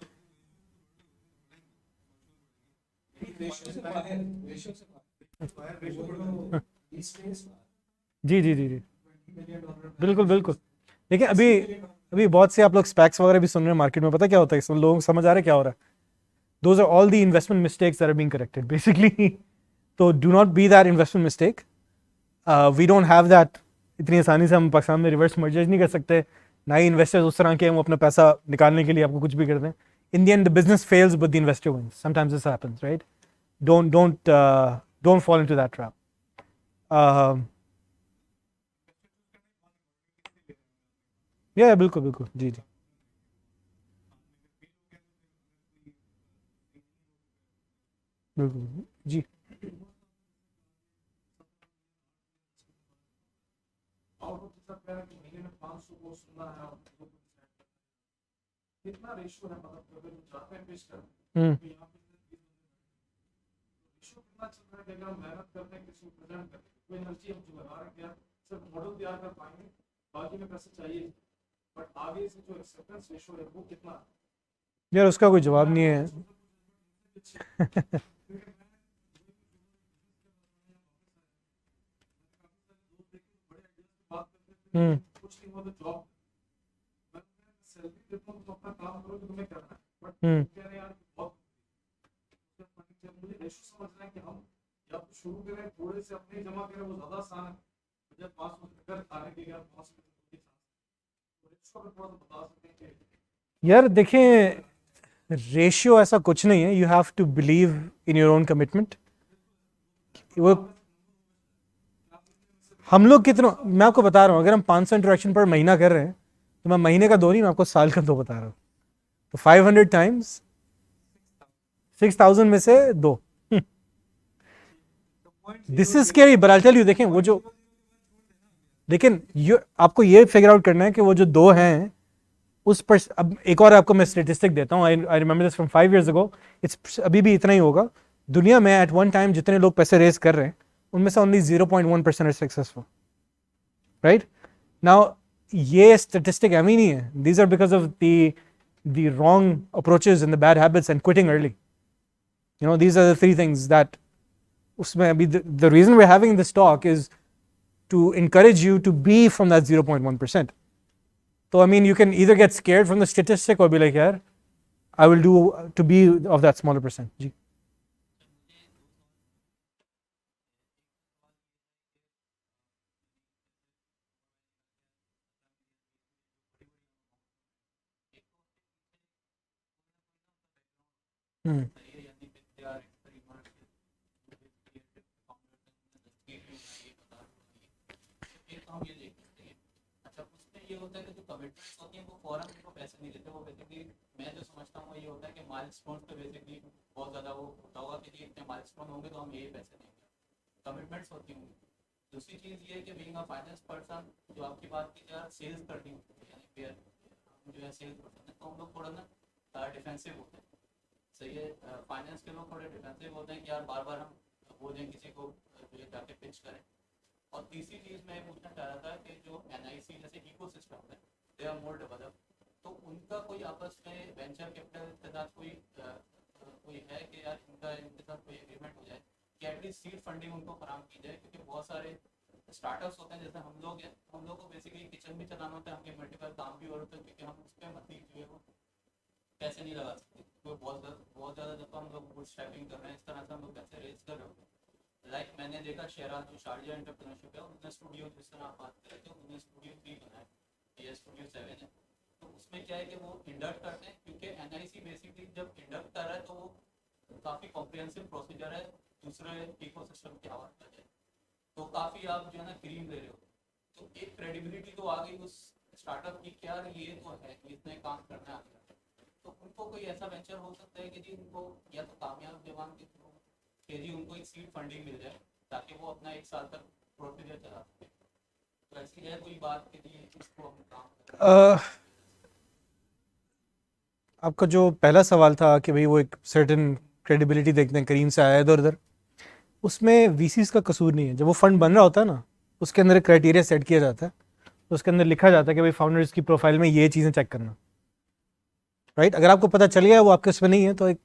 जी जी जी जी, बिल्कुल बिल्कुल. देखिए अभी अभी बहुत से आप लोग स्पैक्स वगैरह भी सुन रहे हैं मार्केट में. पता क्या होता है इसमें, लोग समझ आ रहे हैं क्या हो रहा है. Those are all the investment mistakes that are being corrected basically. So do not be that investment mistake. We don't have that. इतनी आसानी से हम पाकिस्तान में रिवर्स मर्जर्स नहीं कर सकते. ना ही इन्वेस्टर्स उस तरह के हम अपना पैसा निकालने के लिए आपको कुछ भी करते हैं. In the end, the business fails, but the investor wins. Sometimes this happens, right? Don't fall into that trap. Yeah, बिल्कुल बिल्कुल जी जी बिल्कुल जी. कितना रेशियो है, मतलब अगर हम चाहते हैं पेश करें हम्म. तो यहाँ पे रेशियो कितना चल रहा है कि अगर हम मेहनत करते हैं किसी को प्रेजेंट करते हैं, कोई एनर्जी हम जो लगा रहे हैं सिर्फ मॉडल तैयार कर पाएंगे, बाकी में पैसे चाहिए, बट आगे से जो एक्सेप्टेंस रेशियो है वो कितना है. यार उसका कोई जवाब नहीं है. हम्म. कुछ नहीं हुआ तो जॉब सैलरी देता हूँ तो अपना काम करो जो तुम्हें करना है, बट हम्म. कह रहे हैं यार बहुत मुझे रेशियो समझना है कि हम या तो शुरू करें थोड़े से अपने जमा करें, वो ज्यादा आसान है. जब 500 अगर खाने के लिए 500 तो रेशियो पर थोड़ा सा बता सकते हैं कि यार देखें, रेशियो ऐसा कुछ नहीं है. You have to believe in your own commitment. वो हम लोग कितना, मैं आपको बता रहा हूँ, अगर हम 500 इंटरेक्शन पर महीना कर रहे हैं तो मैं महीने का 2 नहीं, मैं आपको साल का 2 बता रहा हूँ. तो 500 टाइम्स 6000 में से 2. This is scary, but I tell you. देखें वो जो, लेकिन आपको ये फिगर आउट करना है कि वो जो 2 हैं उस पर. अब एक और आपको मैं स्टेटिस्टिक देता हूँ. I remember this from 5 years ago. It's अभी भी इतना ही होगा. दुनिया में एट वन टाइम जितने लोग पैसे रेज कर रहे हैं उनमें से ओनली 0.1% सक्सेसफुल, राइट. नाउ ये स्टेटिस्टिक एम ही नहीं है. These are because of the wrong approaches and the bad habits and quitting early. You know, these are the 3 things that उसमें अभी the reason we're having this talk is to encourage you to be from that 0.1%. So I mean, you can either get scared from the statistic or be like, yeah, I will do to be of that smaller percent. जी. हम्म. अच्छा उसमें ये होता है कि जो commitments होती हैं वो फौरन उनको पैसे नहीं देते. वो बेसिकली मैं जो समझता हूँ वो ये होता है कि माइलस्टोन्स पे बेसिकली बहुत ज़्यादा वो होता होगा कि जी इतने माइलस्टोन होंगे तो हम ये पैसे देंगे, कमिटमेंट्स होती होंगी। दूसरी चीज़ ये है कि बीइंग अ फाइनेंस पर्सन, जो आपकी बात की यार सेल्स करनी होती है, यानी फिर हम जो है सेल्स पर्सन है तो हम लोग थोड़ा ना डिफेंसिव होते हैं। सही है, फाइनेंस के लोग थोड़े डिफेंसिव होते हैं कि यार बार बार हम बोलें किसी को जो है जाके पिच करें। और तीसरी चीज़ मैं पूछना चाह रहा था कि जो NIC जैसे इकोसिस्टम है, दे आर मोर डेवलप, तो उनका कोई आपस में वेंचर कैपिटल के साथ कोई है कि यार इनके साथ कोई एग्रीमेंट हो जाए कि एटलीस्ट सीड फंडिंग उनको फराम की जाए, क्योंकि बहुत सारे स्टार्टअप्स होते हैं जैसे हम लोग हैं, हम लोग को बेसिकली किचन भी चलाना होता है, हमें मल्टीपल काम भी होता है, क्योंकि हम उस पर मजीद जो है वो पैसे नहीं लगा सकते, क्योंकि बहुत ज़्यादा जब हम लोग बूटस्ट्रैपिंग कर रहे हैं इस तरह से हम लोग पैसे रेज कर रहे होते हैं। लाइक मैंने देखा शेरा जो शारजा एंटरप्रेन्योरशिप है, उन्होंने स्टूडियो जिस तरह आप बात करें थे, उन्होंने स्टूडियो 3 बनाया, ये स्टूडियो 7 है। तो उसमें क्या है कि वो इंडक्ट करते हैं, क्योंकि NIC बेसिकली जब इंडक्ट कर रहा है तो वो काफ़ी कॉम्प्रिहेंसिव प्रोसीजर है दूसरे इकोसिस्टम के हवाले कर जाए, तो काफ़ी आप जो है ना क्रीम ले रहे हो, तो एक क्रेडिबिलिटी तो आ गई उस स्टार्टअप की, क्या ये तो है कि इसने काम करना है आगे। तो उनको कोई ऐसा वेंचर हो सकता है कि जी उनको या तो कामयाब जवान के थ्रू कि जी उनको एक सीड फंडिंग मिल जाए ताकि वो अपना 1 साल तक प्रोसीजर चला सके, तो ऐसी है कोई बात कि जी इसको हम काम अ, आपका जो पहला सवाल था कि भाई वो एक सर्टेन क्रेडिबिलिटी देखते हैं, करीम से आया इधर उधर, उसमें वीसीज का कसूर नहीं है। जब वो फंड बन रहा होता है ना, उसके अंदर एक क्राइटेरिया सेट किया जाता है, तो उसके अंदर लिखा जाता है कि भाई फाउंडर्स की प्रोफाइल में ये चीज़ें चेक करना, राइट। अगर आपको पता चल गया वो आपके उसमें नहीं है तो एक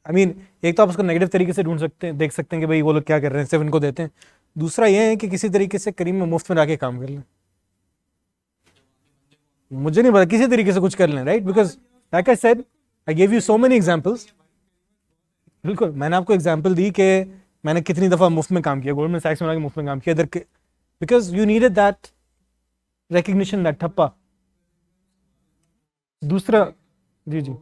आई मीन एक तो आप उसको नेगेटिव तरीके से ढूंढ सकते हैं, देख सकते हैं कि भाई वो लोग क्या कर रहे हैं, सिर्फ इनको देते हैं। दूसरा ये है कि किसी तरीके से करीम में मुफ्त में आके काम कर लें, मुझे नहीं पता किसी तरीके से कुछ कर लें, right, because like I said I give you so many examples. बिल्कुल, मैंने आपको एग्जांपल दी कि मैंने कितनी दफ़ा मुफ्त में काम किया, गोल्डमैन सैक्स में आके मुफ्त में काम किया इधर, because you needed that recognition, that ठप्पा। दूसरा, जी जी,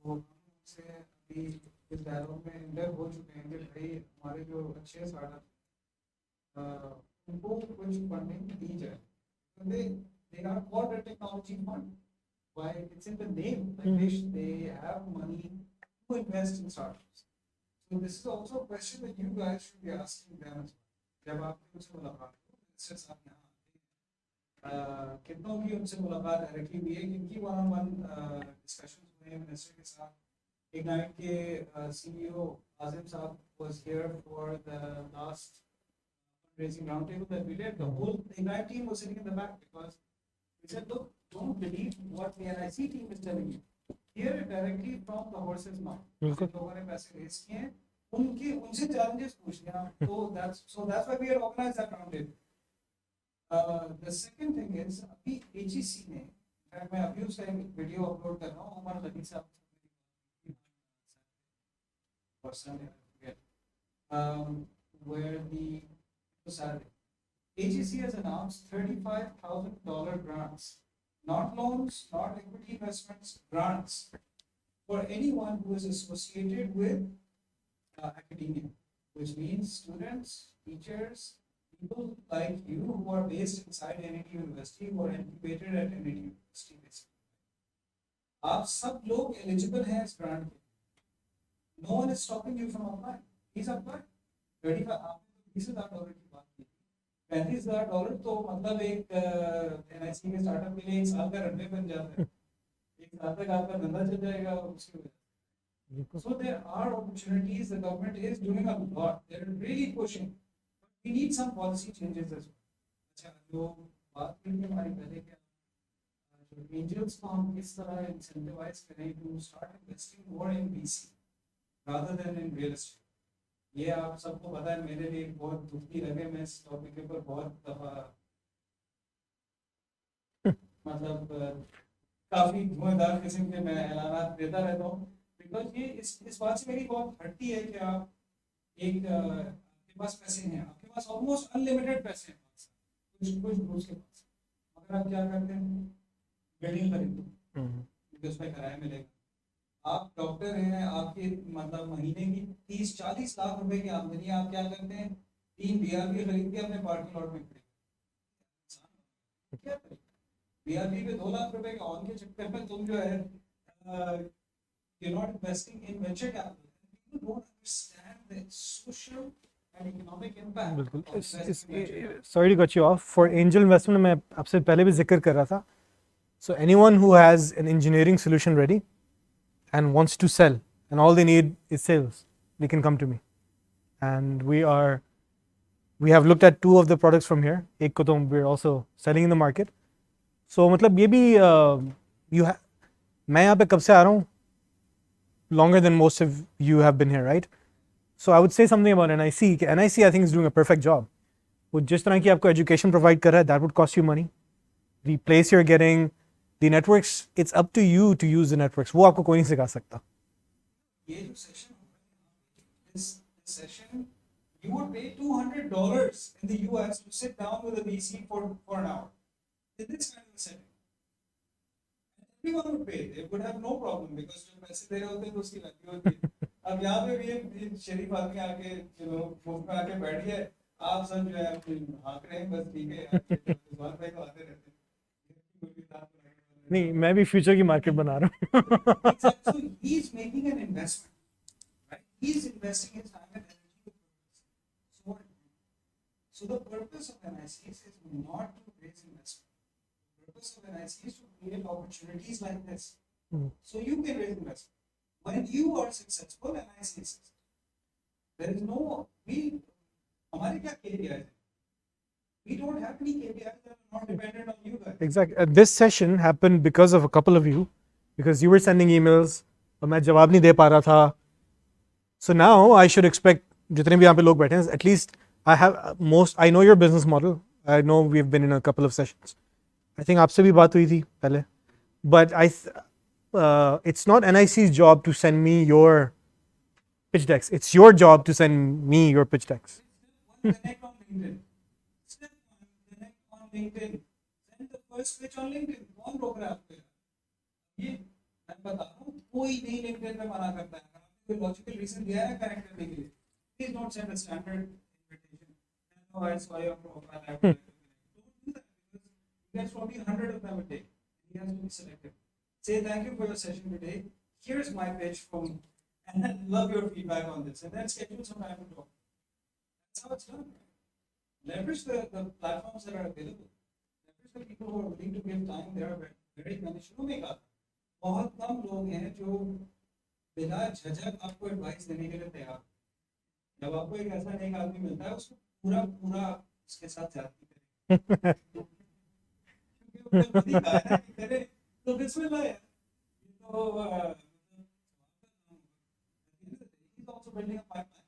तो हमसे अभी इस डायलॉग में इंटर हो चुके हैं कि भाई हमारे जो अच्छे स्टार्टअप उनको कुछ फंडिंग दी जाए, तो they are called a technology fund. Why? It's in the name. Like they have money to invest in startups. So this is also a question that you guys should be asking them as well. जब आप उनसे मुलाकात हो, इससे साथ यहाँ कितनों की उनसे मुलाकात डायरेक्टली हुई है, क्योंकि वन ऑन वन डिस्कशन हुए मिनिस्टर के साथ। इग्नाइट के CEO आजिम साहब was here for the last fundraising roundtable that we did. The whole Ignite team was sitting in the back because we said, look, don't believe what the NIC team is telling you. Hear it directly from the horse's mouth. जिन लोगों ने पैसे race किए हैं, उनसे challenges पूछने आप, तो that's why we had organized that roundtable. The second thing is अभी AGC ने, मैं अभी उसका एक वीडियो अपलोड कर रहा हूँ, उमर लगी साहब where the AGC has announced $35,000 grants, not loans, not equity investments, grants for anyone who is associated with academia, which means students, teachers, people like you who are based inside NIT University, who are incubated at NIT University basically. आप सब लोग eligible हैं इस grant के. No one is stopping you from applying. Please apply. आपने तो $20,000 की बात की, $35,000 तो मतलब एक NIC के स्टार्टअप के लिए 1 साल का रनवे बन जाता है, 1 साल तक आपका धंधा चल जाएगा उसकी वजह से. So there are opportunities. The government is doing a lot. They're really pushing. We need some policy changes as well. अच्छा, जो बात करनी हमारी पहले क्या, जो angels को हम किस तरह incentivize करें to start investing more in VC rather than in real estate. ये आप सबको पता है, मेरे लिए बहुत दुख की लगे, मैं इस टॉपिक के ऊपर बहुत दफा मतलब काफी धुआंधार किस्म के मैं ऐलानात देता रहता हूँ, बिकॉज ये इस बात से मेरी बहुत हटती है कि आप एक आपके पास पैसे हैं, आपके पास ऑलमोस्ट अनलिमिटेड पैसे हैं कुछ ग्रुप्स के पास, मगर आप क्या करते हैं, बिल्डिंग खरीद लो क्योंकि उसमें किराया मिलेगा. आप डॉक्टर हैं, आपके मतलब महीने की 30-40 लाख रुपए की आमदनी, आप क्या करते हैं, 3 BRB खरीद के अपने पार्किंग लॉट में खड़े क्या करें. BRB पे 2 लाख रुपए के ऑन के चक्कर में तुम जो है you're not investing in venture capital. People don't understand the social and economic impact. बिल्कुल of investing in venture capital. Sorry to cut you off for angel investment मैं आपसे पहले भी जिक्र कर रहा था so anyone who has an engineering solution ready and wants to sell and all they need is sales, they can come to me. And we have looked at 2 of the products from here. एक को तो we're also selling in the market. So मतलब ये भी मैं यहाँ पे कब से आ रहा हूँ, longer than most of you have been here, right? So I would say something about NIC. NIC I think is doing a perfect job. वो जिस तरह की आपको education provide कर रहा है, that would cost you money. The place you're getting, the networks, it's up to you to use the networks. वो आपको कोई नहीं सिखा सकता. ये जो session हो रहा है, this session, you would pay $200 in the US to sit down with a VC for an hour. In this kind of a setting, everyone would pay. They would have no problem because जो पैसे दे रहे होते हैं तो उसकी value होती है. अब यहाँ पे भी एक शरीफ आदमी आके मुफ्त में आके बैठ गए, आप सब जो है हाँक रहे हैं, बस ठीक है यार, रिजवान भाई तो आते रहते हैं. नहीं, मैं भी फ्यूचर की मार्केट बना रहा हूँ. So he's making an investment, right? He's investing his time and energy. So the purpose of NICs is not to raise investment. The purpose of NICs is to create opportunities like this. So you can raise investment. When you are successful, NIC is successful. There is no, हमारे क्या KPIs हैं? We don't have any KPIs that are not dependent on you guys. Exactly. This session happened because of a couple of you, because you were sending emails और मैं जवाब नहीं दे पा रहा था. So now I should expect जितने भी यहाँ पे लोग बैठे हैं, at least I know your business model. I know we've been in a couple of sessions. I think आपसे भी बात हुई थी पहले. But it's not NIC's job to send me your pitch decks. It's your job to send me your pitch decks. Connect on LinkedIn. Step 1, connect on LinkedIn. Send the first pitch on LinkedIn. कौन रोक रहा है आपको? ये मैं बता रहा हूँ, कोई नहीं LinkedIn पे मना करता है. अगर आपको कोई लॉजिकल रीजन दिया है कनेक्ट करने के लिए, please don't send a standard invitation. No, I saw your profile. I would like to connect. Don't do that because there's probably 100 of them a day. He has to be selective. Say thank you for your session today. Here's my pitch and I love your feedback on this. And then schedule some time to talk. That's how it's done. Leverage the platforms that are available. Leverage the people who are willing to give time. There are very many. शुरू में कहा, बहुत कम लोग हैं जो बिना झिझक आपको एडवाइस देने के लिए तैयार. जब आपको एक ऐसा नेक आदमी मिलता है, उसको पूरा उसके साथ जाती करें. क्योंकि वो खुद ही कहा है कि करे तो बिस्मिल्लाह है. तो he's also building a pipeline.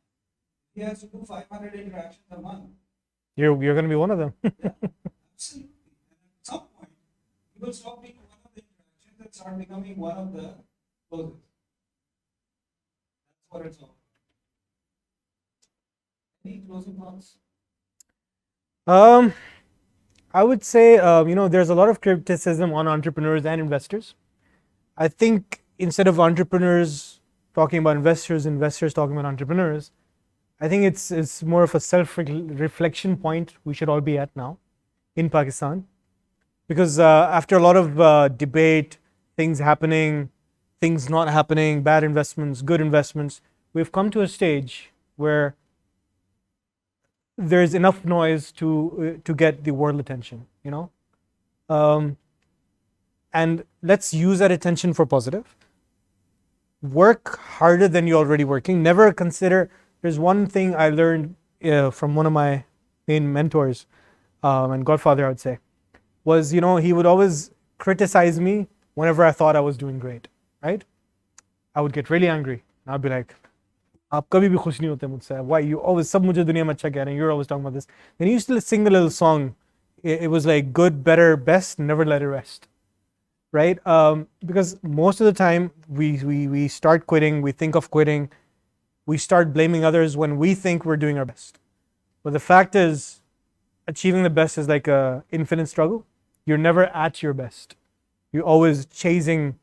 He has to do 500 interactions a month. You're going to be one of them. Yeah, absolutely. And at some point, you will stop being one of the interactions and start becoming one of the closers. That's what it's all about. Any closing thoughts? I would say, there's a lot of criticism on entrepreneurs and investors. I think instead of entrepreneurs talking about investors, investors talking about entrepreneurs, I think it's more of a self-reflection point we should all be at now in Pakistan. Because after a lot of debate, things happening, things not happening, bad investments, good investments, we've come to a stage where there's enough noise to get the world attention, and let's use that attention for positive. Work harder than you're already working. Never consider. There's one thing I learned from one of my main mentors and godfather, I would say, was he would always criticize me whenever I thought I was doing great, right? I would get really angry. I'd be like, आप कभी भी खुश नहीं होते मुझसे. Why you always सब मुझे दुनिया में अच्छा कह रहे हैं. You're always talking about this. Then he used to sing a little song. It was like good, better, best, never let it rest. Right? Because most of the time we start quitting, we think of quitting, we start blaming others when we think we're doing our best. But the fact is, achieving the best is like an infinite struggle. You're never at your best. You're always chasing,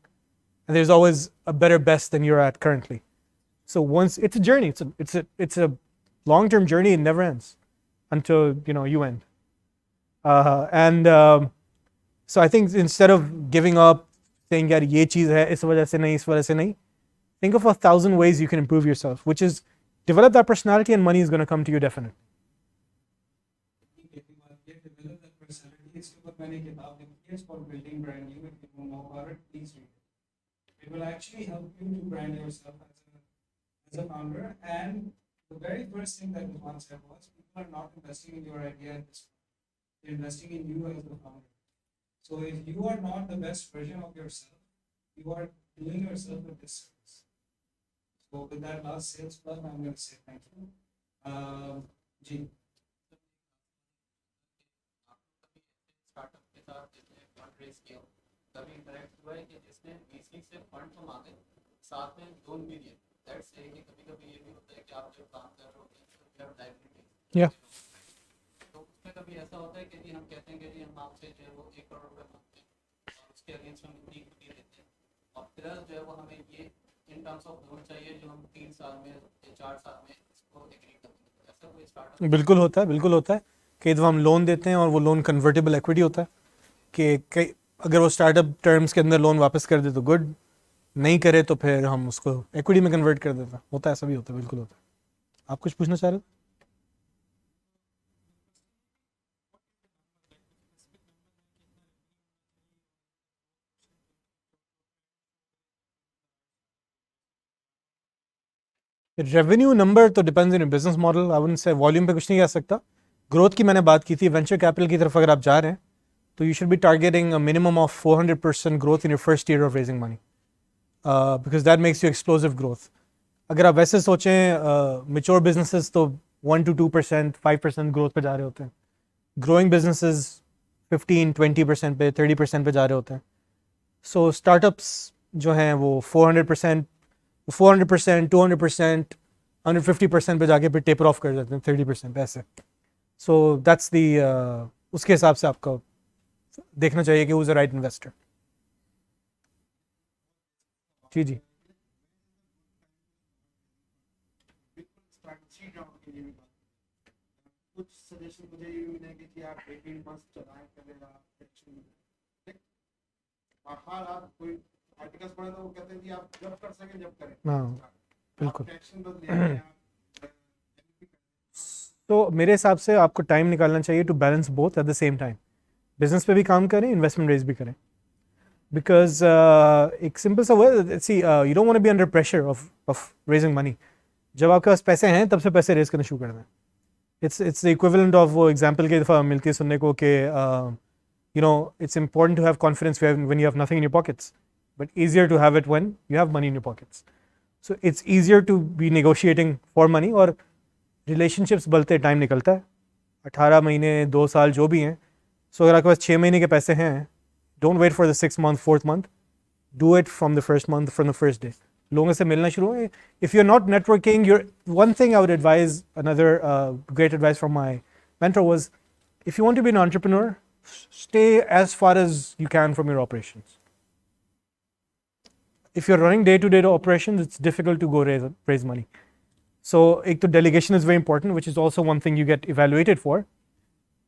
and there's always a better best than you're at currently. So once it's a journey, it's a long-term journey. It never ends until you end. So I think instead of giving up, saying यार ये चीज़ है इस वजह से नहीं इस वजह से नहीं, think of 1,000 ways you can improve yourself, which is develop that personality and money is going to come to you definitely. Develop that personality. इसके ऊपर मैंने एक किताब लिखी है, it's called Building Brand New. If you don't know about it, please read it. It will actually help you to brand yourself as a founder. And the very first thing that Rizwan said was, people are not investing in your idea at this point. They're investing in you as the founder. So if you are not the best version of yourself, you are doing yourself a disservice. So with that last sales plug, I'm going to say thank you. Ji. Startup के साथ जिसने fund raise किया कभी interact हुआ है कि जिसने VC से फंड तो मांगे साथ में लोन भी दिए, दैट्स है कि कभी कभी ये भी होता है कि आप जब काम कर रहे होते हैं तो you have liability। Yeah. तो उसमें कभी ऐसा होता है कि जी हम कहते हैं कि जी हम आपसे जो है वो 1 करोड़ रुपए मांगते हैं और उसके अगेंस्ट हम इतनी इक्विटी देते हैं और प्लस जो है वो हमें ये इन टर्म्स ऑफ लोन चाहिए जो हम 3 साल में या 4 साल में इसको एग्री करते हैं। ऐसा कोई स्टार्टअप बिल्कुल होता है कि जब हम लोन देते हैं और वो लोन कन्वर्टेबल एक्विटी होता है कि अगर वो स्टार्टअप टर्म्स के अंदर लोन वापस कर दे तो गुड, नहीं करे तो फिर हम उसको एक्विटी में कन्वर्ट कर देते हैं। होता है, ऐसा भी होता है, बिल्कुल होता है। आप कुछ पूछना चाह रहे हो? रेवेन्यू नंबर तो depends in business model. I wouldn't say volume पे कुछ नहीं कह सकता। ग्रोथ की मैंने बात की थी। वेंचर कैपिटल की तरफ अगर आप जा रहे हैं तो you should be targeting a minimum of 400% growth in your first year of raising money, because that makes you explosive growth. अगर आप वैसे सोचें मेच्योर बिजनेसेस तो 1 to 2%, 5% ग्रोथ पे जा रहे होते हैं। ग्रोइंग बिजनेसेस 15-20% पे, 30% पे जा रहे होते हैं। सो स्टार्टअप्स जो हैं वो 400%, 200%, 150% पे जाके फिर टेपर ऑफ कर देते हैं 30% पे ऐसे। सो दैट्स दी, उसके हिसाब से आपको देखना चाहिए कि who is the right investor. जी जी कुछ सजेशन मुझे ये भी मिले कि आप 18 मंथ्स चलाएं पहले आप ठीक, बाहर आप कोई आर्टिकल्स पढ़े तो वो कहते हैं कि आप जब कर सकें जब करें। हाँ बिल्कुल। एक्शन बस ले आए आप। तो मेरे हिसाब से आपको टाइम निकालना चाहिए to balance both at the same time. Business पे भी काम करें, इन्वेस्टमेंट रेज भी करें, बिकॉज एक सिंपल सा word, see you don't want to be under pressure of raising money. जब आपके पास पैसे हैं तब से पैसे रेज करना शुरू कर दें। इट्स द इक्विवेलेंट ऑफ वो एग्जांपल की दफ़ा मिलती है सुनने को कि you know it's important to have confidence when you have nothing in your pockets, but easier to have it when you have money in your pockets. So it's easier to be negotiating for money, और relationships बढ़ते time निकलता है, 18 महीने 2 साल जो भी हैं। सो अगर आपके पास 6 महीने के पैसे हैं, don't wait for the 6th month 4th month, do it from the first month, from the first day। लोगों से मिलना शुरू हो। If you're not networking, one thing I would advise, another great advice from my mentor was, if you want to be an entrepreneur, stay as far as you can from your operations. If you're running day-to-day operations, it's difficult to go raise money. So एक तो delegation is very important, which is also one thing you get evaluated for.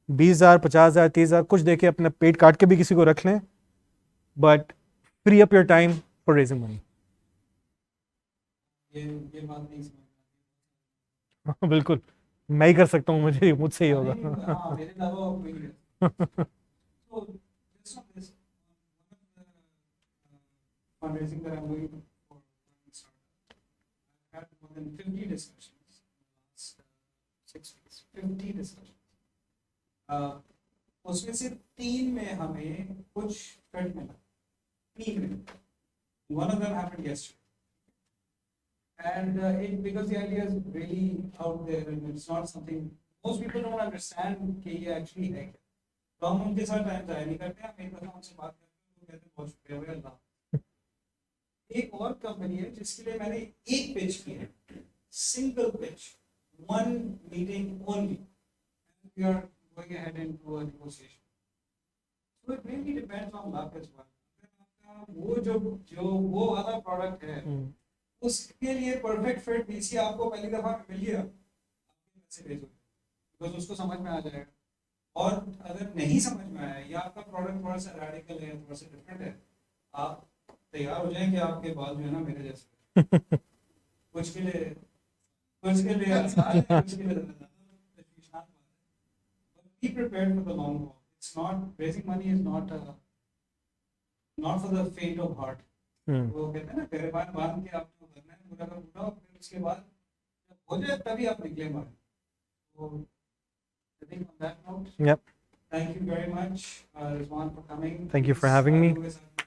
20,000, 50,000, 30,000 कुछ देके अपना पेट काट के भी किसी को रख लें, but free up your time for raising money. ये बात नहीं समझ बिल्कुल, मैं ही कर सकता हूँ, मुझसे ही होगा। हाँ, मेरे अलावा कोई नहीं। So just on this, one of the fundraising that I'm doing for startup, I've had more than 50 discussions in the last 6 weeks. 50 discussions. उसमें से 3 में हमें कुछ fit मिला, 3 में। One of them happened yesterday. And because the idea is really out there and it's not something most people don't understand कि ये actually है। तो हम उनके साथ टाइम जाया नहीं करते हैं, एक बार उनसे बात करते हैं, कहते हैं बहुत शुक्रिया भाई अल्लाह। एक और कंपनी है जिसके लिए मैंने एक पिच की है, single pitch, 1 meeting only, and we are going ahead into a negotiation. So it really depends on luck as well. वो वाला प्रोडक्ट है उसके लिए परफेक्ट फिट VC आपको पहली दफा मिल गया, आपके पैसे भेजो, बिकॉज उसको समझ में आ जाएगा और अगर नहीं समझ में आया या आपका प्रोडक्ट थोड़ा सा रैडिकल है, थोड़ा सा डिफरेंट है, आप तैयार हो जाएं कि आपके बाल जो है ना मेरे जैसे कुछ के लिए आसान है, कुछ के लिए ज़्यादा तशवीशात वाला है। But be prepared for the long haul. It's not, raising money is not for the faint of heart. वो कहते हैं ना गर्भान बांध के आपको करना है पूरा का पूरा, और फिर उसके बाद जब हो जाए तभी आप निकले बाहर। तो I think on that note, Yep. thank you very much, Rizwan, for coming. Thank you for Please, having me. do as I